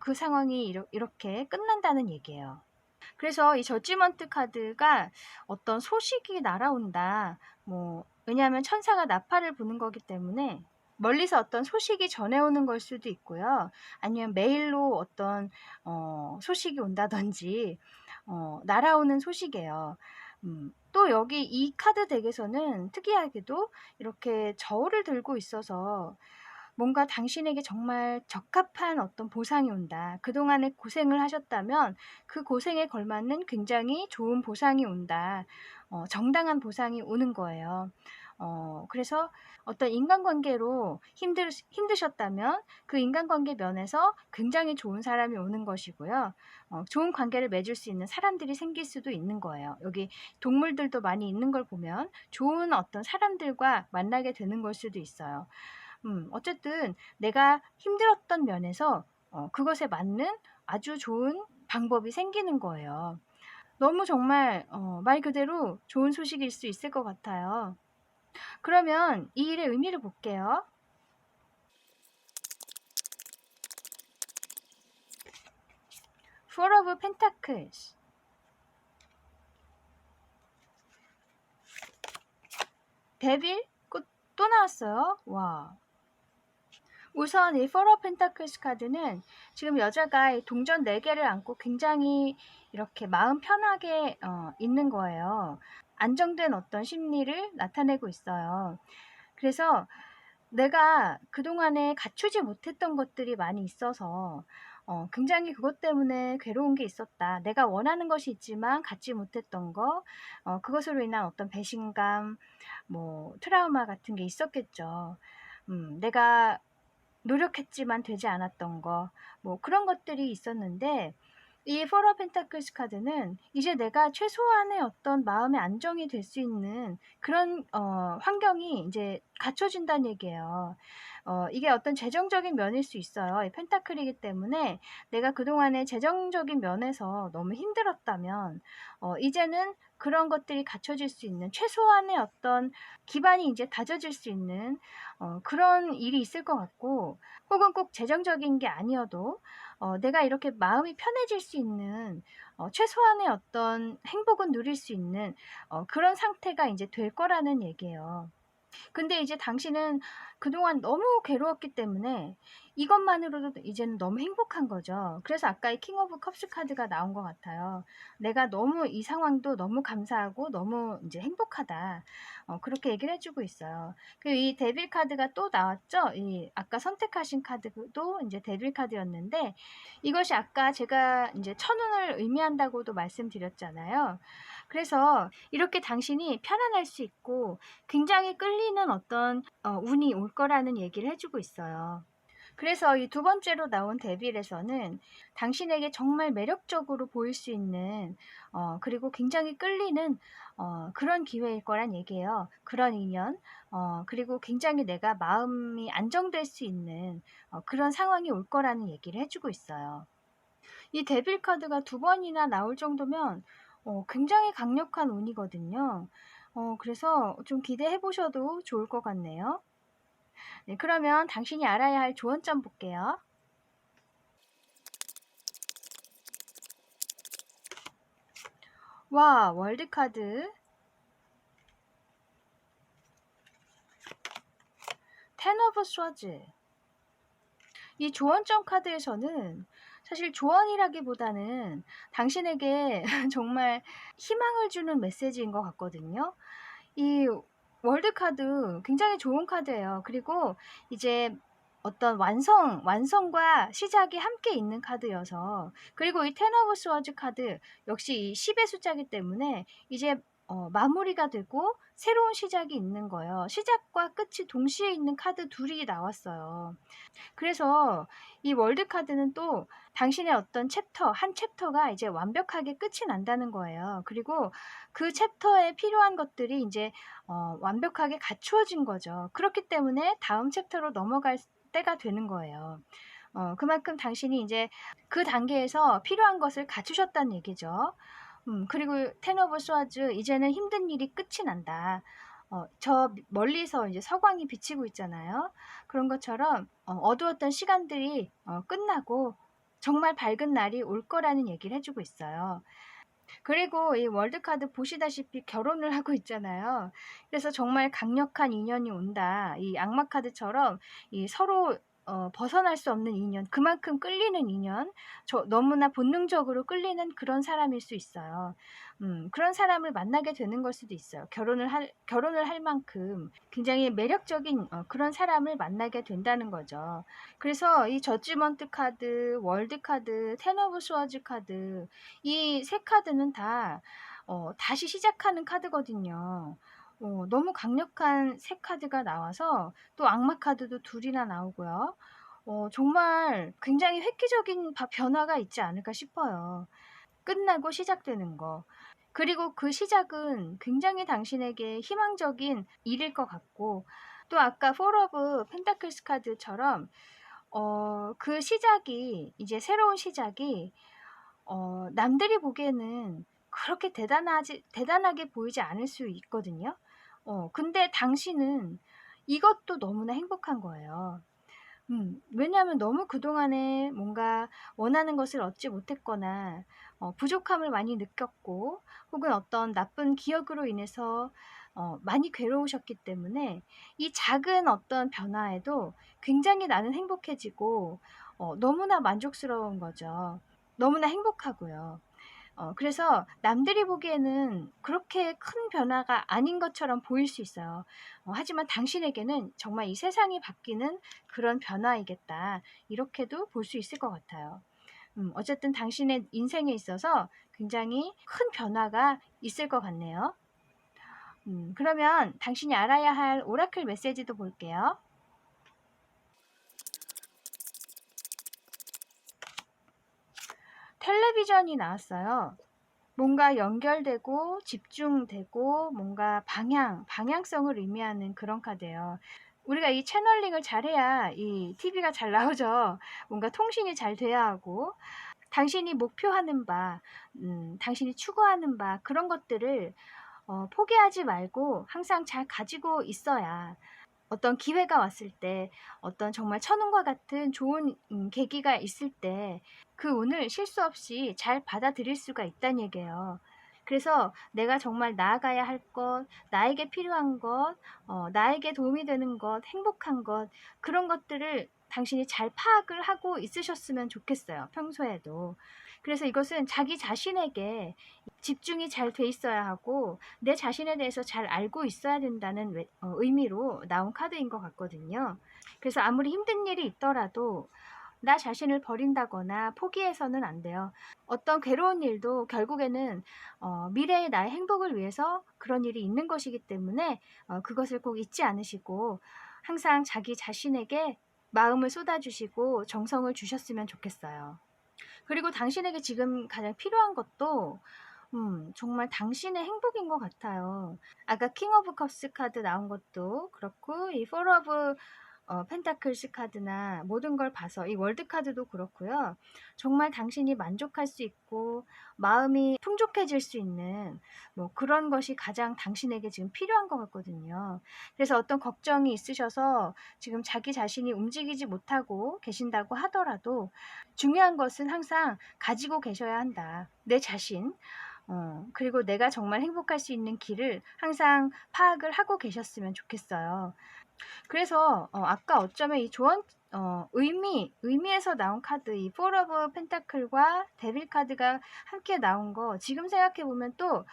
그 상황이 이렇게 끝난다는 얘기예요. 그래서 이 저지먼트 카드가 어떤 소식이 날아온다. 뭐 왜냐하면 천사가 나팔을 부는 거기 때문에 멀리서 어떤 소식이 전해오는 걸 수도 있고요. 아니면 메일로 어떤 소식이 온다든지 날아오는 소식이에요. 또 여기 이 카드 덱에서는 특이하게도 이렇게 저울을 들고 있어서 뭔가 당신에게 정말 적합한 어떤 보상이 온다. 그동안에 고생을 하셨다면 그 고생에 걸맞는 굉장히 좋은 보상이 온다. 정당한 보상이 오는 거예요. 그래서 어떤 인간관계로 힘드셨다면 그 인간관계 면에서 굉장히 좋은 사람이 오는 것이고요. 좋은 관계를 맺을 수 있는 사람들이 생길 수도 있는 거예요. 여기 동물들도 많이 있는 걸 보면 좋은 어떤 사람들과 만나게 되는 걸 수도 있어요. 어쨌든 내가 힘들었던 면에서 그것에 맞는 아주 좋은 방법이 생기는 거예요. 너무 정말 말 그대로 좋은 소식일 수 있을 것 같아요. 그러면 이 일의 의미를 볼게요. Four of Pentacles. 데빌? 또 나왔어요. 와. 우선 이 Four of Pentacles 카드는 지금 여자가 동전 4개를 안고 굉장히 이렇게 마음 편하게 있는 거예요. 안정된 어떤 심리를 나타내고 있어요. 그래서 내가 그동안에 갖추지 못했던 것들이 많이 있어서 굉장히 그것 때문에 괴로운 게 있었다. 내가 원하는 것이 있지만 갖지 못했던 거, 그것으로 인한 어떤 배신감, 뭐 트라우마 같은 게 있었겠죠. 내가 노력했지만 되지 않았던 거, 뭐 그런 것들이 있었는데 이 포러 펜타클스 카드는 이제 내가 최소한의 어떤 마음의 안정이 될 수 있는 그런 환경이 이제 갖춰진다는 얘기예요. 이게 어떤 재정적인 면일 수 있어요. 이 펜타클이기 때문에 내가 그동안에 재정적인 면에서 너무 힘들었다면 이제는 그런 것들이 갖춰질 수 있는 최소한의 어떤 기반이 이제 다져질 수 있는 그런 일이 있을 것 같고 혹은 꼭 재정적인 게 아니어도 내가 이렇게 마음이 편해질 수 있는 최소한의 어떤 행복은 누릴 수 있는 그런 상태가 이제 될 거라는 얘기예요. 근데 이제 당신은 그동안 너무 괴로웠기 때문에 이것만으로도 이제는 너무 행복한 거죠. 그래서 아까 이 킹 오브 컵스 카드가 나온 것 같아요. 내가 너무 이 상황도 너무 감사하고 너무 이제 행복하다. 그렇게 얘기를 해주고 있어요. 그리고 이 데빌 카드가 또 나왔죠. 이 아까 선택하신 카드도 이제 데빌 카드였는데 이것이 아까 제가 이제 천운을 의미한다고도 말씀드렸잖아요. 그래서 이렇게 당신이 편안할 수 있고 굉장히 끌리는 어떤 운이 올 거라는 얘기를 해주고 있어요. 그래서 이 두 번째로 나온 데빌에서는 당신에게 정말 매력적으로 보일 수 있는 그리고 굉장히 끌리는 그런 기회일 거란 얘기예요. 그런 인연 그리고 굉장히 내가 마음이 안정될 수 있는 그런 상황이 올 거라는 얘기를 해주고 있어요. 이 데빌 카드가 두 번이나 나올 정도면 굉장히 강력한 운이거든요. 그래서 좀 기대해 보셔도 좋을 것 같네요. 네, 그러면 당신이 알아야 할 조언점 볼게요. 와, 월드카드, 텐 오브 스워즈. 이 조언점 카드에서는 사실 조언이라기보다는 당신에게 정말 희망을 주는 메시지인 것 같거든요. 이 월드카드 굉장히 좋은 카드예요. 그리고 이제 어떤 완성과 시작이 함께 있는 카드여서 그리고 이 텐 오브 스워즈 카드 역시 이 10의 숫자이기 때문에 이제 마무리가 되고 새로운 시작이 있는 거예요. 시작과 끝이 동시에 있는 카드 둘이 나왔어요. 그래서 이 월드카드는 또 당신의 어떤 한 챕터가 이제 완벽하게 끝이 난다는 거예요. 그리고 그 챕터에 필요한 것들이 이제 완벽하게 갖추어진 거죠. 그렇기 때문에 다음 챕터로 넘어갈 때가 되는 거예요. 그만큼 당신이 이제 그 단계에서 필요한 것을 갖추셨다는 얘기죠. 그리고 텐 오브 스와즈 이제는 힘든 일이 끝이 난다. 저 멀리서 이제 서광이 비치고 있잖아요. 그런 것처럼 어두웠던 시간들이 끝나고 정말 밝은 날이 올 거라는 얘기를 해주고 있어요. 그리고 이 월드카드 보시다시피 결혼을 하고 있잖아요. 그래서 정말 강력한 인연이 온다. 이 악마 카드처럼 이 서로 벗어날 수 없는 인연, 그만큼 끌리는 인연, 너무나 본능적으로 끌리는 그런 사람일 수 있어요. 그런 사람을 만나게 되는 걸 수도 있어요. 결혼을 할 만큼 굉장히 매력적인 그런 사람을 만나게 된다는 거죠. 그래서 이 저지먼트 카드, 월드 카드, 텐 오브 스워즈 카드, 이 세 카드는 다 다시 시작하는 카드거든요. 너무 강력한 세 카드가 나와서 또 악마 카드도 둘이나 나오고요. 정말 굉장히 획기적인 변화가 있지 않을까 싶어요. 끝나고 시작되는 거. 그리고 그 시작은 굉장히 당신에게 희망적인 일일 것 같고, 또 아까 포 오브 펜타클스 카드처럼 그 시작이, 이제 새로운 시작이 남들이 보기에는 그렇게 대단하게 보이지 않을 수 있거든요. 근데 당신은 이것도 너무나 행복한 거예요. 왜냐하면 너무 그동안에 뭔가 원하는 것을 얻지 못했거나 부족함을 많이 느꼈고, 혹은 어떤 나쁜 기억으로 인해서 많이 괴로우셨기 때문에 이 작은 어떤 변화에도 굉장히 나는 행복해지고 너무나 만족스러운 거죠. 너무나 행복하고요. 그래서 남들이 보기에는 그렇게 큰 변화가 아닌 것처럼 보일 수 있어요. 하지만 당신에게는 정말 이 세상이 바뀌는 그런 변화이겠다. 이렇게도 볼 수 있을 것 같아요. 어쨌든 당신의 인생에 있어서 굉장히 큰 변화가 있을 것 같네요. 그러면 당신이 알아야 할 오라클 메시지도 볼게요. 텔레비전이 나왔어요. 뭔가 연결되고 집중되고 뭔가 방향성을 의미하는 그런 카드예요. 우리가 이 채널링을 잘해야 이 TV가 잘 나오죠. 뭔가 통신이 잘 돼야 하고, 당신이 목표하는 바, 당신이 추구하는 바, 그런 것들을 포기하지 말고 항상 잘 가지고 있어야 어떤 기회가 왔을 때, 어떤 정말 천운과 같은 좋은 계기가 있을 때 그 운을 실수 없이 잘 받아들일 수가 있다는 얘기예요. 그래서 내가 정말 나아가야 할 것, 나에게 필요한 것, 나에게 도움이 되는 것, 행복한 것, 그런 것들을 당신이 잘 파악을 하고 있으셨으면 좋겠어요. 평소에도. 그래서 이것은 자기 자신에게 집중이 잘 돼 있어야 하고, 내 자신에 대해서 잘 알고 있어야 된다는 의미로 나온 카드인 것 같거든요. 그래서 아무리 힘든 일이 있더라도 나 자신을 버린다거나 포기해서는 안 돼요. 어떤 괴로운 일도 결국에는 미래의 나의 행복을 위해서 그런 일이 있는 것이기 때문에 그것을 꼭 잊지 않으시고 항상 자기 자신에게 마음을 쏟아주시고 정성을 주셨으면 좋겠어요. 그리고 당신에게 지금 가장 필요한 것도 정말 당신의 행복인 것 같아요. 아까 킹 오브 컵스 카드 나온 것도 그렇고, 이 포 오브 펜타클스 카드나 모든 걸 봐서 이 월드 카드도 그렇고요. 정말 당신이 만족할 수 있고 마음이 풍족해질 수 있는 뭐 그런 것이 가장 당신에게 지금 필요한 것 같거든요. 그래서 어떤 걱정이 있으셔서 지금 자기 자신이 움직이지 못하고 계신다고 하더라도 중요한 것은 항상 가지고 계셔야 한다. 내 자신. 그리고 내가 정말 행복할 수 있는 길을 항상 파악을 하고 계셨으면 좋겠어요. 그래서 아까 어쩌면 이 조언 의미에서 나온 카드, 이 포 오브 펜타클과 데빌 카드가 함께 나온 거 지금 생각해 보면 또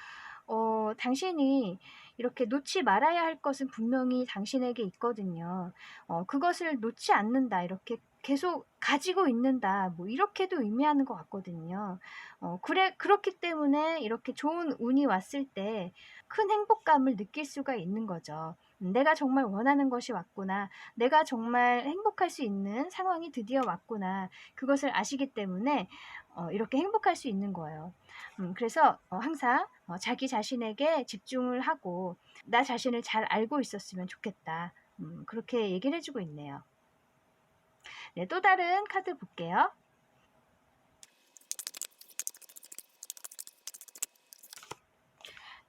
당신이 이렇게 놓지 말아야 할 것은 분명히 당신에게 있거든요. 그것을 놓지 않는다, 이렇게 계속 가지고 있는다, 뭐 이렇게도 의미하는 것 같거든요. 그렇기 때문에 이렇게 좋은 운이 왔을 때 큰 행복감을 느낄 수가 있는 거죠. 내가 정말 원하는 것이 왔구나. 내가 정말 행복할 수 있는 상황이 드디어 왔구나. 그것을 아시기 때문에 이렇게 행복할 수 있는 거예요. 그래서 항상 자기 자신에게 집중을 하고 나 자신을 잘 알고 있었으면 좋겠다. 그렇게 얘기를 해주고 있네요. 네, 또 다른 카드 볼게요.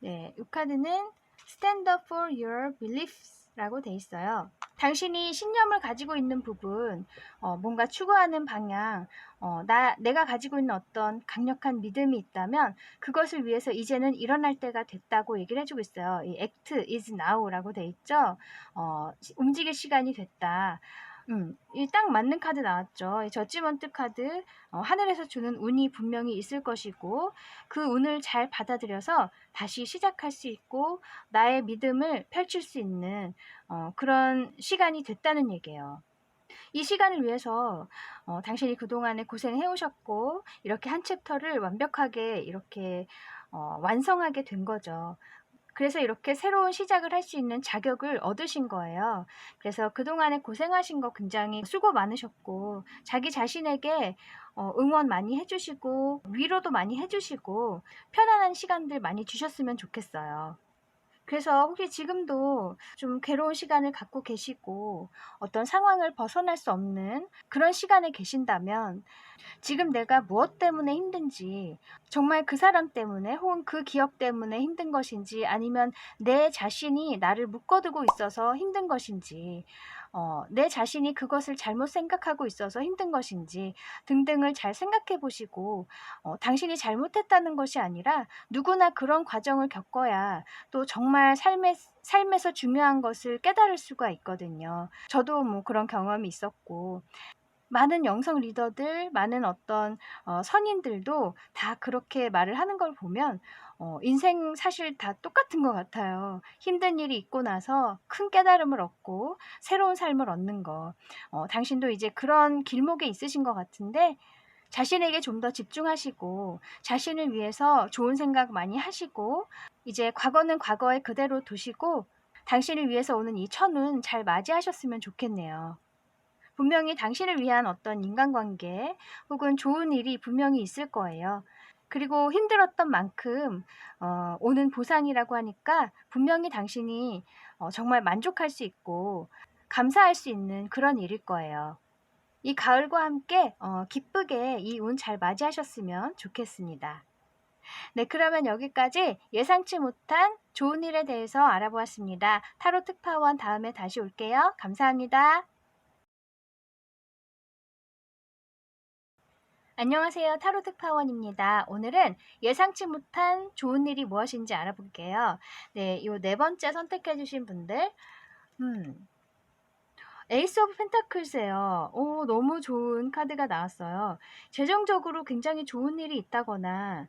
네, 이 카드는 Stand up for your beliefs 라고 돼 있어요. 당신이 신념을 가지고 있는 부분, 뭔가 추구하는 방향, 내가 가지고 있는 어떤 강력한 믿음이 있다면 그것을 위해서 이제는 일어날 때가 됐다고 얘기를 해주고 있어요. 이 act is now라고 돼 있죠. 움직일 시간이 됐다. 이 딱 맞는 카드 나왔죠. 이 저지먼트 카드, 하늘에서 주는 운이 분명히 있을 것이고 그 운을 잘 받아들여서 다시 시작할 수 있고 나의 믿음을 펼칠 수 있는 그런 시간이 됐다는 얘기예요. 이 시간을 위해서 당신이 그동안에 고생해 오셨고 이렇게 한 챕터를 완벽하게 이렇게 완성하게 된 거죠. 그래서 이렇게 새로운 시작을 할 수 있는 자격을 얻으신 거예요. 그래서 그동안에 고생하신 거 굉장히 수고 많으셨고 자기 자신에게 응원 많이 해주시고 위로도 많이 해주시고 편안한 시간들 많이 주셨으면 좋겠어요. 그래서 혹시 지금도 좀 괴로운 시간을 갖고 계시고 어떤 상황을 벗어날 수 없는 그런 시간에 계신다면 지금 내가 무엇 때문에 힘든지, 정말 그 사람 때문에 혹은 그 기억 때문에 힘든 것인지, 아니면 내 자신이 나를 묶어두고 있어서 힘든 것인지, 내 자신이 그것을 잘못 생각하고 있어서 힘든 것인지 등등을 잘 생각해 보시고, 당신이 잘못했다는 것이 아니라 누구나 그런 과정을 겪어야 또 정말 삶에서 중요한 것을 깨달을 수가 있거든요. 저도 뭐 그런 경험이 있었고, 많은 영성 리더들, 많은 어떤 선인들도 다 그렇게 말을 하는 걸 보면 인생 사실 다 똑같은 것 같아요. 힘든 일이 있고 나서 큰 깨달음을 얻고 새로운 삶을 얻는 거. 당신도 이제 그런 길목에 있으신 것 같은데 자신에게 좀 더 집중하시고 자신을 위해서 좋은 생각 많이 하시고 이제 과거는 과거에 그대로 두시고 당신을 위해서 오는 이 천운 잘 맞이하셨으면 좋겠네요. 분명히 당신을 위한 어떤 인간관계 혹은 좋은 일이 분명히 있을 거예요. 그리고 힘들었던 만큼 오는 보상이라고 하니까 분명히 당신이 정말 만족할 수 있고 감사할 수 있는 그런 일일 거예요. 이 가을과 함께 기쁘게 이 운 잘 맞이하셨으면 좋겠습니다. 네, 그러면 여기까지 예상치 못한 좋은 일에 대해서 알아보았습니다. 타로 특파원 다음에 다시 올게요. 감사합니다. 안녕하세요. 타로 특파원입니다. 오늘은 예상치 못한 좋은 일이 무엇인지 알아볼게요. 네, 요 네 번째 선택해 주신 분들, 에이스 오브 펜타클스예요. 오, 너무 좋은 카드가 나왔어요. 재정적으로 굉장히 좋은 일이 있다거나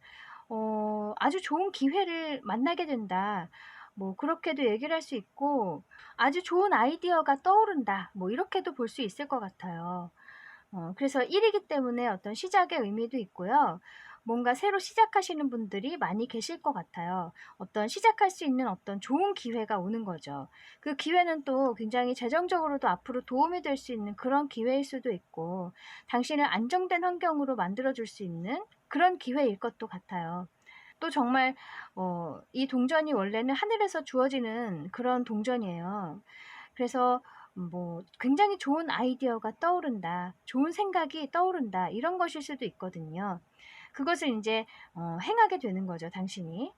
아주 좋은 기회를 만나게 된다. 뭐 그렇게도 얘기를 할 수 있고 아주 좋은 아이디어가 떠오른다. 뭐 이렇게도 볼 수 있을 것 같아요. 그래서 1이기 때문에 어떤 시작의 의미도 있고요. 뭔가 새로 시작하시는 분들이 많이 계실 것 같아요. 어떤 시작할 수 있는 어떤 좋은 기회가 오는 거죠. 그 기회는 또 굉장히 재정적으로도 앞으로 도움이 될 수 있는 그런 기회일 수도 있고, 당신을 안정된 환경으로 만들어줄 수 있는 그런 기회일 것도 같아요. 또 정말 이 동전이 원래는 하늘에서 주어지는 그런 동전이에요. 그래서 뭐 굉장히 좋은 아이디어가 떠오른다, 좋은 생각이 떠오른다 이런 것일 수도 있거든요. 그것을 이제 행하게 되는 거죠, 당신이.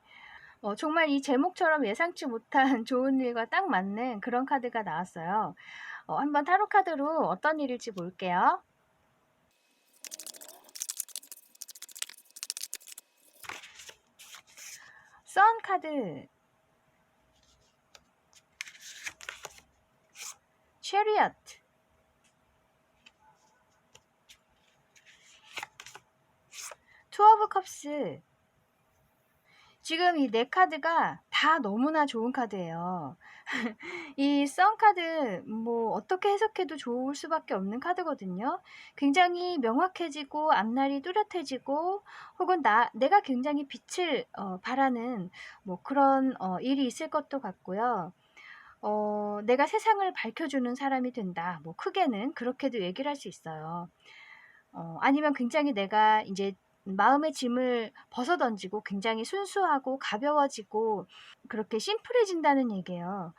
정말 이 제목처럼 예상치 못한 좋은 일과 딱 맞는 그런 카드가 나왔어요. 한번 타로 카드로 어떤 일일지 볼게요. 선 카드, 체리엇, 투 오브 컵스. 지금 이 네 카드가 다 너무나 좋은 카드예요. 이 선 카드 뭐 어떻게 해석해도 좋을 수밖에 없는 카드거든요. 굉장히 명확해지고 앞날이 뚜렷해지고 혹은 내가 굉장히 빛을 발하는 뭐 그런 일이 있을 것도 같고요. 내가 세상을 밝혀주는 사람이 된다. 뭐 크게는 그렇게도 얘기를 할 수 있어요. 아니면 굉장히 내가 이제 마음의 짐을 벗어던지고 굉장히 순수하고 가벼워지고 그렇게 심플해진다는 얘기예요.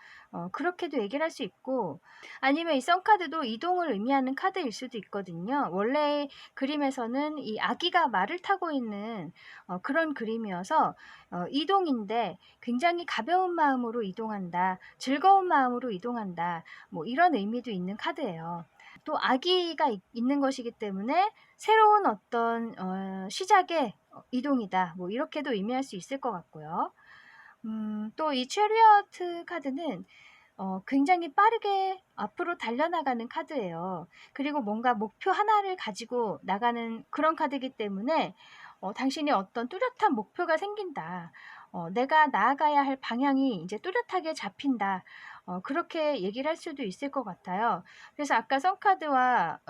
그렇게도 얘기를 할 수 있고, 아니면 이 썬카드도 이동을 의미하는 카드일 수도 있거든요. 원래 그림에서는 이 아기가 말을 타고 있는 그런 그림이어서 이동인데 굉장히 가벼운 마음으로 이동한다, 즐거운 마음으로 이동한다, 뭐 이런 의미도 있는 카드예요. 또 아기가 있는 것이기 때문에 새로운 어떤 시작의 이동이다, 뭐 이렇게도 의미할 수 있을 것 같고요. 또 이 체리어트 카드는 굉장히 빠르게 앞으로 달려나가는 카드예요. 그리고 뭔가 목표 하나를 가지고 나가는 그런 카드이기 때문에 당신이 어떤 뚜렷한 목표가 생긴다. 내가 나아가야 할 방향이 이제 뚜렷하게 잡힌다. 그렇게 얘기를 할 수도 있을 것 같아요. 그래서 아까 선카드와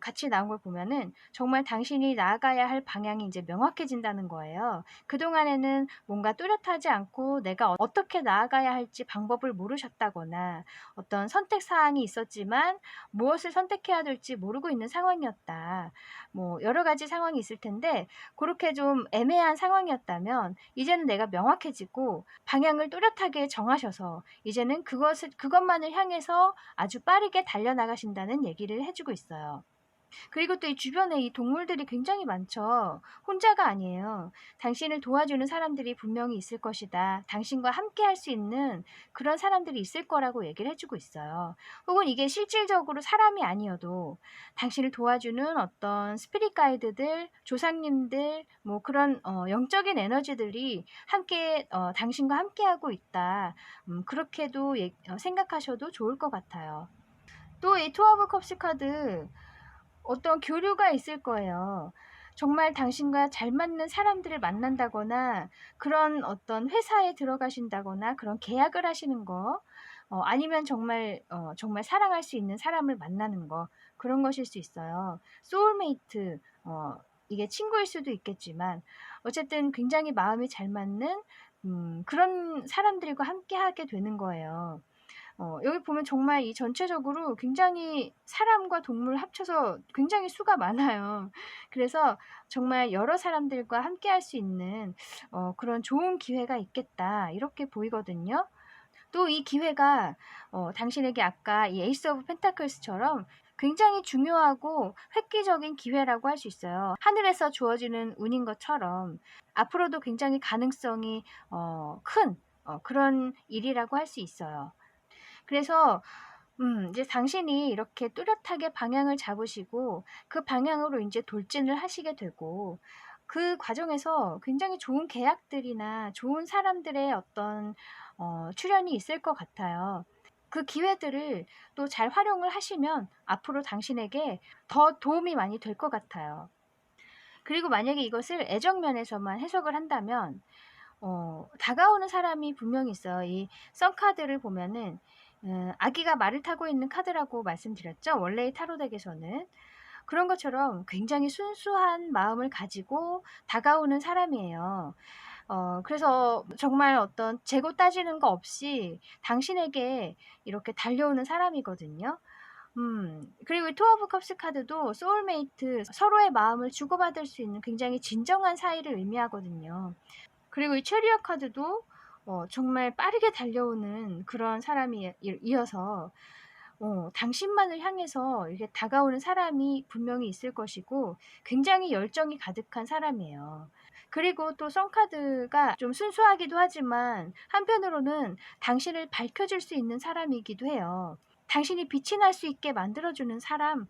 같이 나온 걸 보면은 정말 당신이 나아가야 할 방향이 이제 명확해진다는 거예요. 그동안에는 뭔가 뚜렷하지 않고 내가 어떻게 나아가야 할지 방법을 모르셨다거나 어떤 선택 사항이 있었지만 무엇을 선택해야 될지 모르고 있는 상황이었다. 뭐 여러 가지 상황이 있을 텐데 그렇게 좀 애매한 상황이었다면 이제는 내가 명확해지고 방향을 뚜렷하게 정하셔서 이제는 그것만을 향해서 아주 빠르게 달려나가신다는 얘기를 해주고 있어요. 그리고 또 이 주변에 이 동물들이 굉장히 많죠. 혼자가 아니에요. 당신을 도와주는 사람들이 분명히 있을 것이다. 당신과 함께 할 수 있는 그런 사람들이 있을 거라고 얘기를 해주고 있어요. 혹은 이게 실질적으로 사람이 아니어도 당신을 도와주는 어떤 스피릿 가이드들, 조상님들, 뭐 그런 영적인 에너지들이 함께 당신과 함께하고 있다. 그렇게도 생각하셔도 좋을 것 같아요. 또 이 투어 오브 컵스 카드 어떤 교류가 있을 거예요. 정말 당신과 잘 맞는 사람들을 만난다거나 그런 어떤 회사에 들어가신다거나 그런 계약을 하시는 거, 아니면 정말 사랑할 수 있는 사람을 만나는 거, 그런 것일 수 있어요. 소울메이트, 이게 친구일 수도 있겠지만 어쨌든 굉장히 마음이 잘 맞는 그런 사람들과 함께 하게 되는 거예요. 여기 보면 정말 이 전체적으로 굉장히 사람과 동물 합쳐서 굉장히 수가 많아요. 그래서 정말 여러 사람들과 함께 할 수 있는 그런 좋은 기회가 있겠다, 이렇게 보이거든요. 또 이 기회가 당신에게 아까 이 에이스 오브 펜타클스처럼 굉장히 중요하고 획기적인 기회라고 할 수 있어요. 하늘에서 주어지는 운인 것처럼 앞으로도 굉장히 가능성이 큰 그런 일이라고 할 수 있어요. 그래서 이제 당신이 이렇게 뚜렷하게 방향을 잡으시고 그 방향으로 이제 돌진을 하시게 되고 그 과정에서 굉장히 좋은 계약들이나 좋은 사람들의 어떤 출현이 있을 것 같아요. 그 기회들을 또 잘 활용을 하시면 앞으로 당신에게 더 도움이 많이 될 것 같아요. 그리고 만약에 이것을 애정 면에서만 해석을 한다면 다가오는 사람이 분명히 있어요. 이 썬카드를 보면은 아기가 말을 타고 있는 카드라고 말씀드렸죠. 원래의 타로덱에서는. 그런 것처럼 굉장히 순수한 마음을 가지고 다가오는 사람이에요. 그래서 정말 어떤 재고 따지는 거 없이 당신에게 이렇게 달려오는 사람이거든요. 그리고 이 투어 오브 컵스 카드도 소울메이트, 서로의 마음을 주고받을 수 있는 굉장히 진정한 사이를 의미하거든요. 그리고 이 체리엇 카드도 정말 빠르게 달려오는 그런 사람이 이어서 당신만을 향해서 이렇게 다가오는 사람이 분명히 있을 것이고 굉장히 열정이 가득한 사람이에요. 그리고 또 선카드가 좀 순수하기도 하지만 한편으로는 당신을 밝혀줄 수 있는 사람이기도 해요. 당신이 빛이 날 수 있게 만들어주는 사람,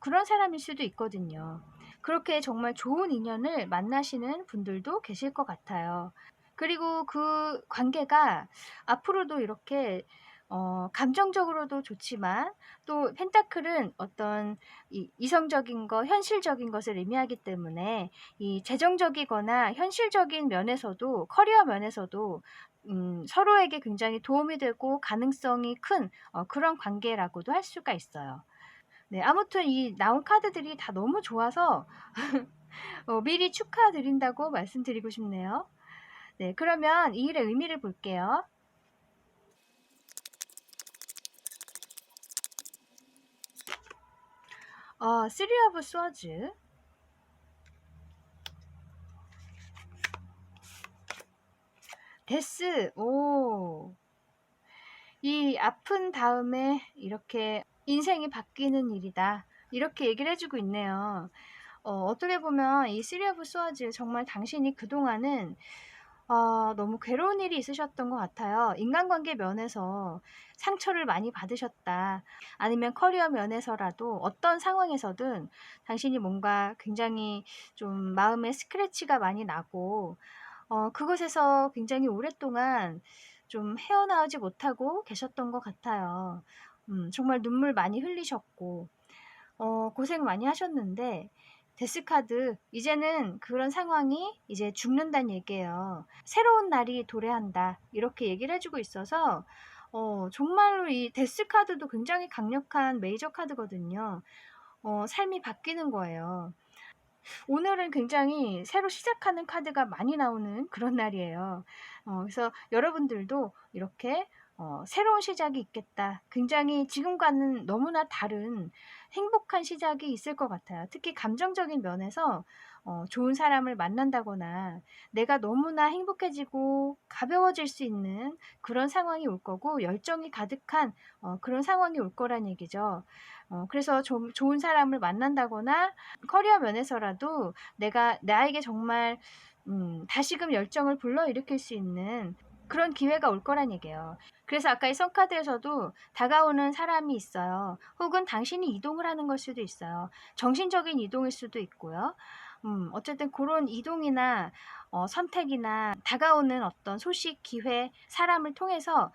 그런 사람일 수도 있거든요. 그렇게 정말 좋은 인연을 만나시는 분들도 계실 것 같아요. 그리고 그 관계가 앞으로도 이렇게 감정적으로도 좋지만 또 펜타클은 어떤 이성적인 것, 현실적인 것을 의미하기 때문에 이 재정적이거나 현실적인 면에서도 커리어 면에서도 서로에게 굉장히 도움이 되고 가능성이 큰 그런 관계라고도 할 수가 있어요. 네, 아무튼 이 나온 카드들이 다 너무 좋아서 미리 축하드린다고 말씀드리고 싶네요. 네, 그러면 이 일의 의미를 볼게요. 쓰리 오브 스워즈. 데스, 오. 이 아픈 다음에 이렇게 인생이 바뀌는 일이다. 이렇게 얘기를 해주고 있네요. 어떻게 보면 이 쓰리 오브 스워즈 정말 당신이 그동안은 너무 괴로운 일이 있으셨던 것 같아요. 인간관계 면에서 상처를 많이 받으셨다. 아니면 커리어 면에서라도 어떤 상황에서든 당신이 뭔가 굉장히 좀 마음에 스크래치가 많이 나고 그곳에서 굉장히 오랫동안 좀 헤어나오지 못하고 계셨던 것 같아요. 정말 눈물 많이 흘리셨고 고생 많이 하셨는데 데스카드 이제는 그런 상황이 이제 죽는다는 얘기예요. 새로운 날이 도래한다 이렇게 얘기를 해주고 있어서 정말로 이 데스카드도 굉장히 강력한 메이저 카드거든요. 삶이 바뀌는 거예요. 오늘은 굉장히 새로 시작하는 카드가 많이 나오는 그런 날이에요. 그래서 여러분들도 이렇게 새로운 시작이 있겠다. 굉장히 지금과는 너무나 다른 행복한 시작이 있을 것 같아요. 특히 감정적인 면에서 좋은 사람을 만난다거나 내가 너무나 행복해지고 가벼워질 수 있는 그런 상황이 올 거고 열정이 가득한 그런 상황이 올 거란 얘기죠. 그래서 좀 좋은 사람을 만난다거나 커리어 면에서라도 내가 나에게 정말 다시금 열정을 불러일으킬 수 있는 그런 기회가 올 거란 얘기예요. 그래서 아까 이 선카드에서도 다가오는 사람이 있어요. 혹은 당신이 이동을 하는 걸 수도 있어요. 정신적인 이동일 수도 있고요. 어쨌든 그런 이동이나 선택이나 다가오는 어떤 소식, 기회, 사람을 통해서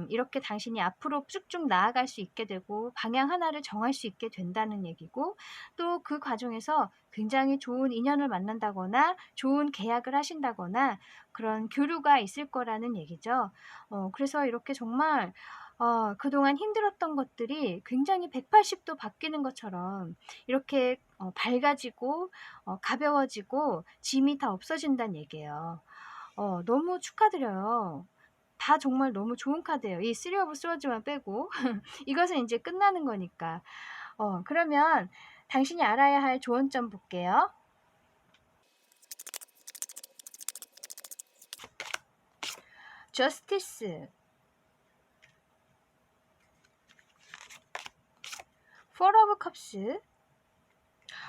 이렇게 당신이 앞으로 쭉쭉 나아갈 수 있게 되고 방향 하나를 정할 수 있게 된다는 얘기고 또 그 과정에서 굉장히 좋은 인연을 만난다거나 좋은 계약을 하신다거나 그런 교류가 있을 거라는 얘기죠. 그래서 이렇게 정말 그동안 힘들었던 것들이 굉장히 180도 바뀌는 것처럼 이렇게 밝아지고 가벼워지고 짐이 다 없어진다는 얘기예요. 너무 축하드려요. 다 정말 너무 좋은 카드예요. 이 쓰리 오브 스워즈만 빼고 이것은 이제 끝나는 거니까. 그러면 당신이 알아야 할 조언점 볼게요. 저스티스, 포 오브 컵스.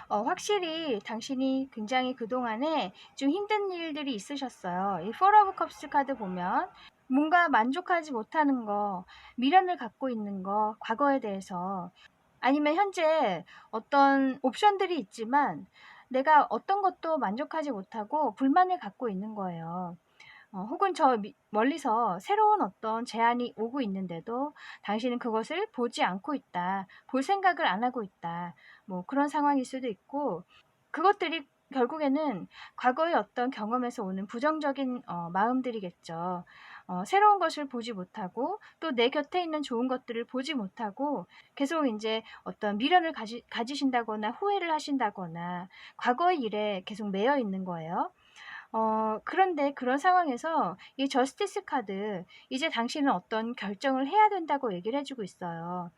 확실히 당신이 굉장히 그동안에 좀 힘든 일들이 있으셨어요. 이 포 오브 컵스 카드 보면 뭔가 만족하지 못하는 거, 미련을 갖고 있는 거, 과거에 대해서 아니면 현재 어떤 옵션들이 있지만 내가 어떤 것도 만족하지 못하고 불만을 갖고 있는 거예요. 혹은 멀리서 새로운 어떤 제안이 오고 있는데도 당신은 그것을 보지 않고 있다. 볼 생각을 안 하고 있다. 뭐 그런 상황일 수도 있고 그것들이 결국에는 과거의 어떤 경험에서 오는 부정적인 마음들이겠죠. 새로운 것을 보지 못하고 또 내 곁에 있는 좋은 것들을 보지 못하고 계속 이제 어떤 미련을 가지신다거나 후회를 하신다거나 과거의 일에 계속 매여 있는 거예요. 그런데 그런 상황에서 이 저스티스 카드, 이제 당신은 어떤 결정을 해야 된다고 얘기를 해주고 있어요.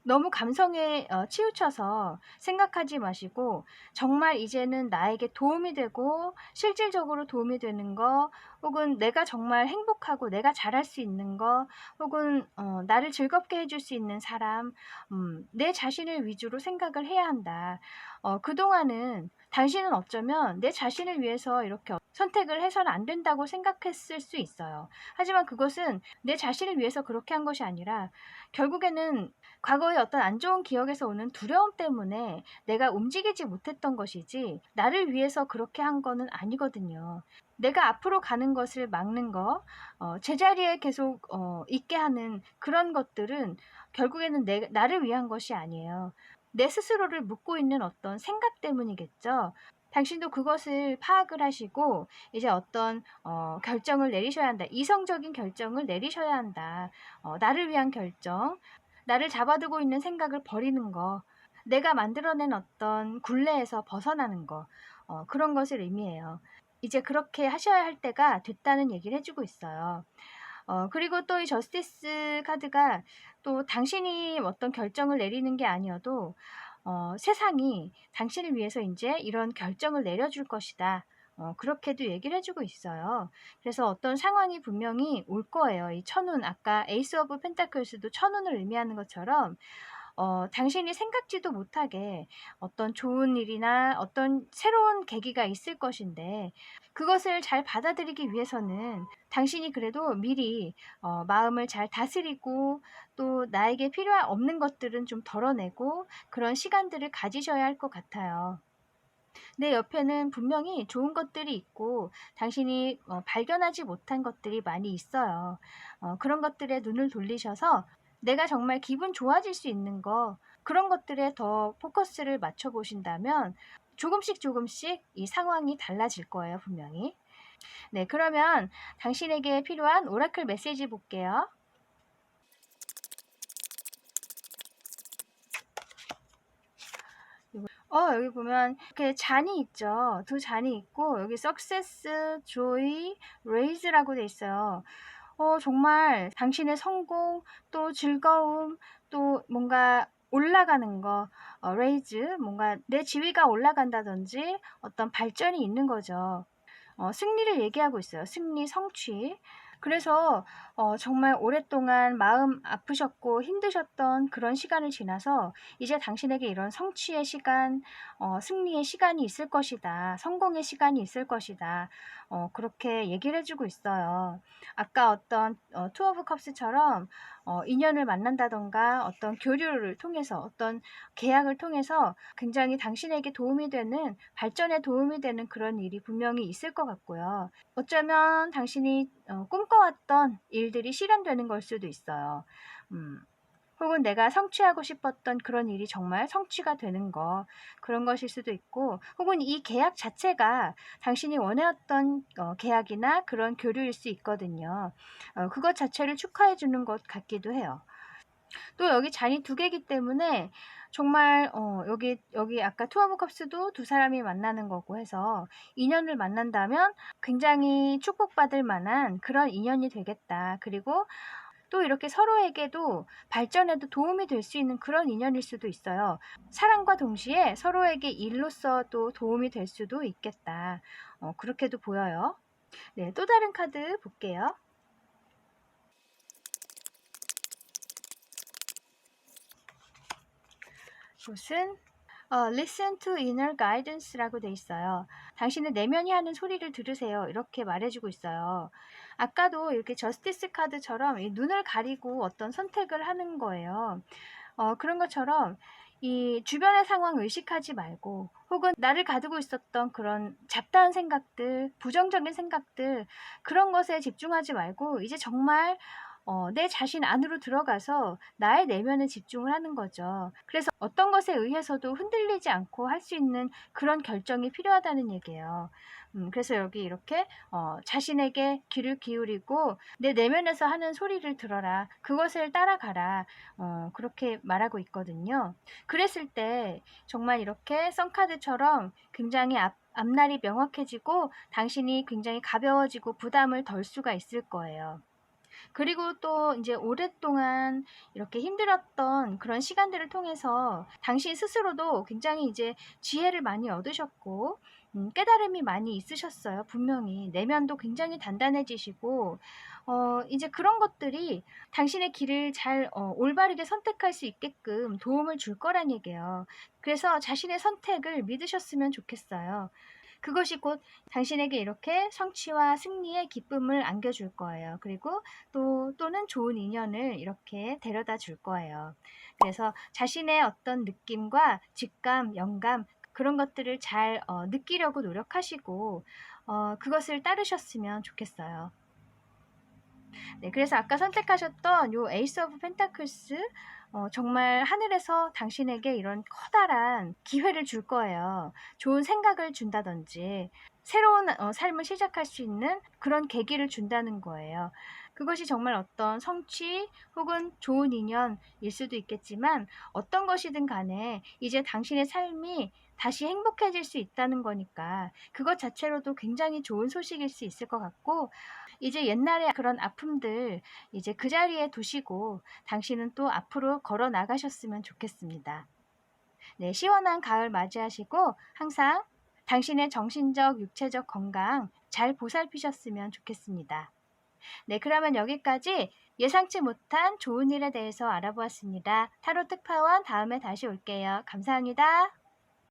너무 감성에 치우쳐서 생각하지 마시고 정말 이제는 나에게 도움이 되고 실질적으로 도움이 되는 거 혹은 내가 정말 행복하고 내가 잘할 수 있는 거 혹은 나를 즐겁게 해줄 수 있는 사람 내 자신을 위주로 생각을 해야 한다. 그동안은 당신은 어쩌면 내 자신을 위해서 이렇게 선택을 해서는 안 된다고 생각했을 수 있어요. 하지만 그것은 내 자신을 위해서 그렇게 한 것이 아니라 결국에는 과거의 어떤 안 좋은 기억에서 오는 두려움 때문에 내가 움직이지 못했던 것이지 나를 위해서 그렇게 한 거는 아니거든요. 내가 앞으로 가는 것을 막는 거, 제자리에 계속 있게 하는 그런 것들은 결국에는 나를 위한 것이 아니에요. 내 스스로를 묻고 있는 어떤 생각 때문이겠죠. 당신도 그것을 파악을 하시고 이제 어떤 결정을 내리셔야 한다. 이성적인 결정을 내리셔야 한다. 나를 위한 결정, 나를 잡아두고 있는 생각을 버리는 거, 내가 만들어낸 어떤 굴레에서 벗어나는 거, 그런 것을 의미해요. 이제 그렇게 하셔야 할 때가 됐다는 얘기를 해주고 있어요. 그리고 또 이 저스티스 카드가 또 당신이 어떤 결정을 내리는 게 아니어도 세상이 당신을 위해서 이제 이런 결정을 내려줄 것이다. 그렇게도 얘기를 해주고 있어요. 그래서 어떤 상황이 분명히 올 거예요. 이 천운, 아까 에이스 오브 펜타클스도 천운을 의미하는 것처럼 당신이 생각지도 못하게 어떤 좋은 일이나 어떤 새로운 계기가 있을 것인데 그것을 잘 받아들이기 위해서는 당신이 그래도 미리 마음을 잘 다스리고 또 나에게 필요한 없는 것들은 좀 덜어내고 그런 시간들을 가지셔야 할 것 같아요. 내 옆에는 분명히 좋은 것들이 있고 당신이 발견하지 못한 것들이 많이 있어요. 그런 것들에 눈을 돌리셔서 내가 정말 기분 좋아질 수 있는 거 그런 것들에 더 포커스를 맞춰 보신다면 조금씩 조금씩 이 상황이 달라질 거예요, 분명히. 네, 그러면 당신에게 필요한 오라클 메시지 볼게요. 여기 보면 이렇게 잔이 있죠. 두 잔이 있고 여기 success, joy, raise라고 돼 있어요. 정말 당신의 성공, 또 즐거움, 또 뭔가 올라가는 거, raise, 뭔가 내 지위가 올라간다든지 어떤 발전이 있는 거죠. 승리를 얘기하고 있어요. 승리, 성취. 그래서 정말 오랫동안 마음 아프셨고 힘드셨던 그런 시간을 지나서 이제 당신에게 이런 성취의 시간, 승리의 시간이 있을 것이다. 성공의 시간이 있을 것이다. 그렇게 얘기를 해주고 있어요. 아까 어떤 투 오브 컵스처럼 인연을 만난다던가 어떤 교류를 통해서 어떤 계약을 통해서 굉장히 당신에게 도움이 되는 발전에 도움이 되는 그런 일이 분명히 있을 것 같고요. 어쩌면 당신이 꿈꿔왔던 일들이 실현되는 걸 수도 있어요. 혹은 내가 성취하고 싶었던 그런 일이 정말 성취가 되는 거 그런 것일 수도 있고 혹은 이 계약 자체가 당신이 원해왔던 계약이나 그런 교류일 수 있거든요. 그것 자체를 축하해 주는 것 같기도 해요. 또 여기 잔이 두 개이기 때문에 정말 여기 아까 투 오브 컵스도 두 사람이 만나는 거고 해서 인연을 만난다면 굉장히 축복받을 만한 그런 인연이 되겠다. 그리고 또 이렇게 서로에게도 발전에도 도움이 될 수 있는 그런 인연일 수도 있어요. 사랑과 동시에 서로에게 일로서도 도움이 될 수도 있겠다. 그렇게도 보여요. 네, 또 다른 카드 볼게요. 이것은 Listen to inner guidance라고 돼 있어요. 당신의 내면이 하는 소리를 들으세요. 이렇게 말해주고 있어요. 아까도 이렇게 저스티스 카드처럼 이 눈을 가리고 어떤 선택을 하는 거예요. 그런 것처럼 이 주변의 상황 의식하지 말고 혹은 나를 가두고 있었던 그런 잡다한 생각들, 부정적인 생각들 그런 것에 집중하지 말고 이제 정말 내 자신 안으로 들어가서 나의 내면에 집중을 하는 거죠. 그래서 어떤 것에 의해서도 흔들리지 않고 할 수 있는 그런 결정이 필요하다는 얘기예요. 그래서 여기 이렇게 자신에게 귀를 기울이고 내 내면에서 하는 소리를 들어라. 그것을 따라가라. 그렇게 말하고 있거든요. 그랬을 때 정말 이렇게 썬카드처럼 굉장히 앞날이 명확해지고 당신이 굉장히 가벼워지고 부담을 덜 수가 있을 거예요. 그리고 또 이제 오랫동안 이렇게 힘들었던 그런 시간들을 통해서 당신 스스로도 굉장히 이제 지혜를 많이 얻으셨고 깨달음이 많이 있으셨어요. 분명히 내면도 굉장히 단단해지시고 이제 그런 것들이 당신의 길을 잘 올바르게 선택할 수 있게끔 도움을 줄 거란 얘기예요. 그래서 자신의 선택을 믿으셨으면 좋겠어요. 그것이 곧 당신에게 이렇게 성취와 승리의 기쁨을 안겨줄 거예요. 그리고 또는 좋은 인연을 이렇게 데려다 줄 거예요. 그래서 자신의 어떤 느낌과 직감, 영감 그런 것들을 잘 느끼려고 노력하시고 그것을 따르셨으면 좋겠어요. 네, 그래서 아까 선택하셨던 요 에이스 오브 펜타클스 정말 하늘에서 당신에게 이런 커다란 기회를 줄 거예요. 좋은 생각을 준다든지 새로운 삶을 시작할 수 있는 그런 계기를 준다는 거예요. 그것이 정말 어떤 성취 혹은 좋은 인연일 수도 있겠지만 어떤 것이든 간에 이제 당신의 삶이 다시 행복해질 수 있다는 거니까 그것 자체로도 굉장히 좋은 소식일 수 있을 것 같고 이제 옛날의 그런 아픔들 이제 그 자리에 두시고 당신은 또 앞으로 걸어 나가셨으면 좋겠습니다. 네, 시원한 가을 맞이하시고 항상 당신의 정신적, 육체적 건강 잘 보살피셨으면 좋겠습니다. 네, 그러면 여기까지 예상치 못한 좋은 일에 대해서 알아보았습니다. 타로 특파원 다음에 다시 올게요. 감사합니다.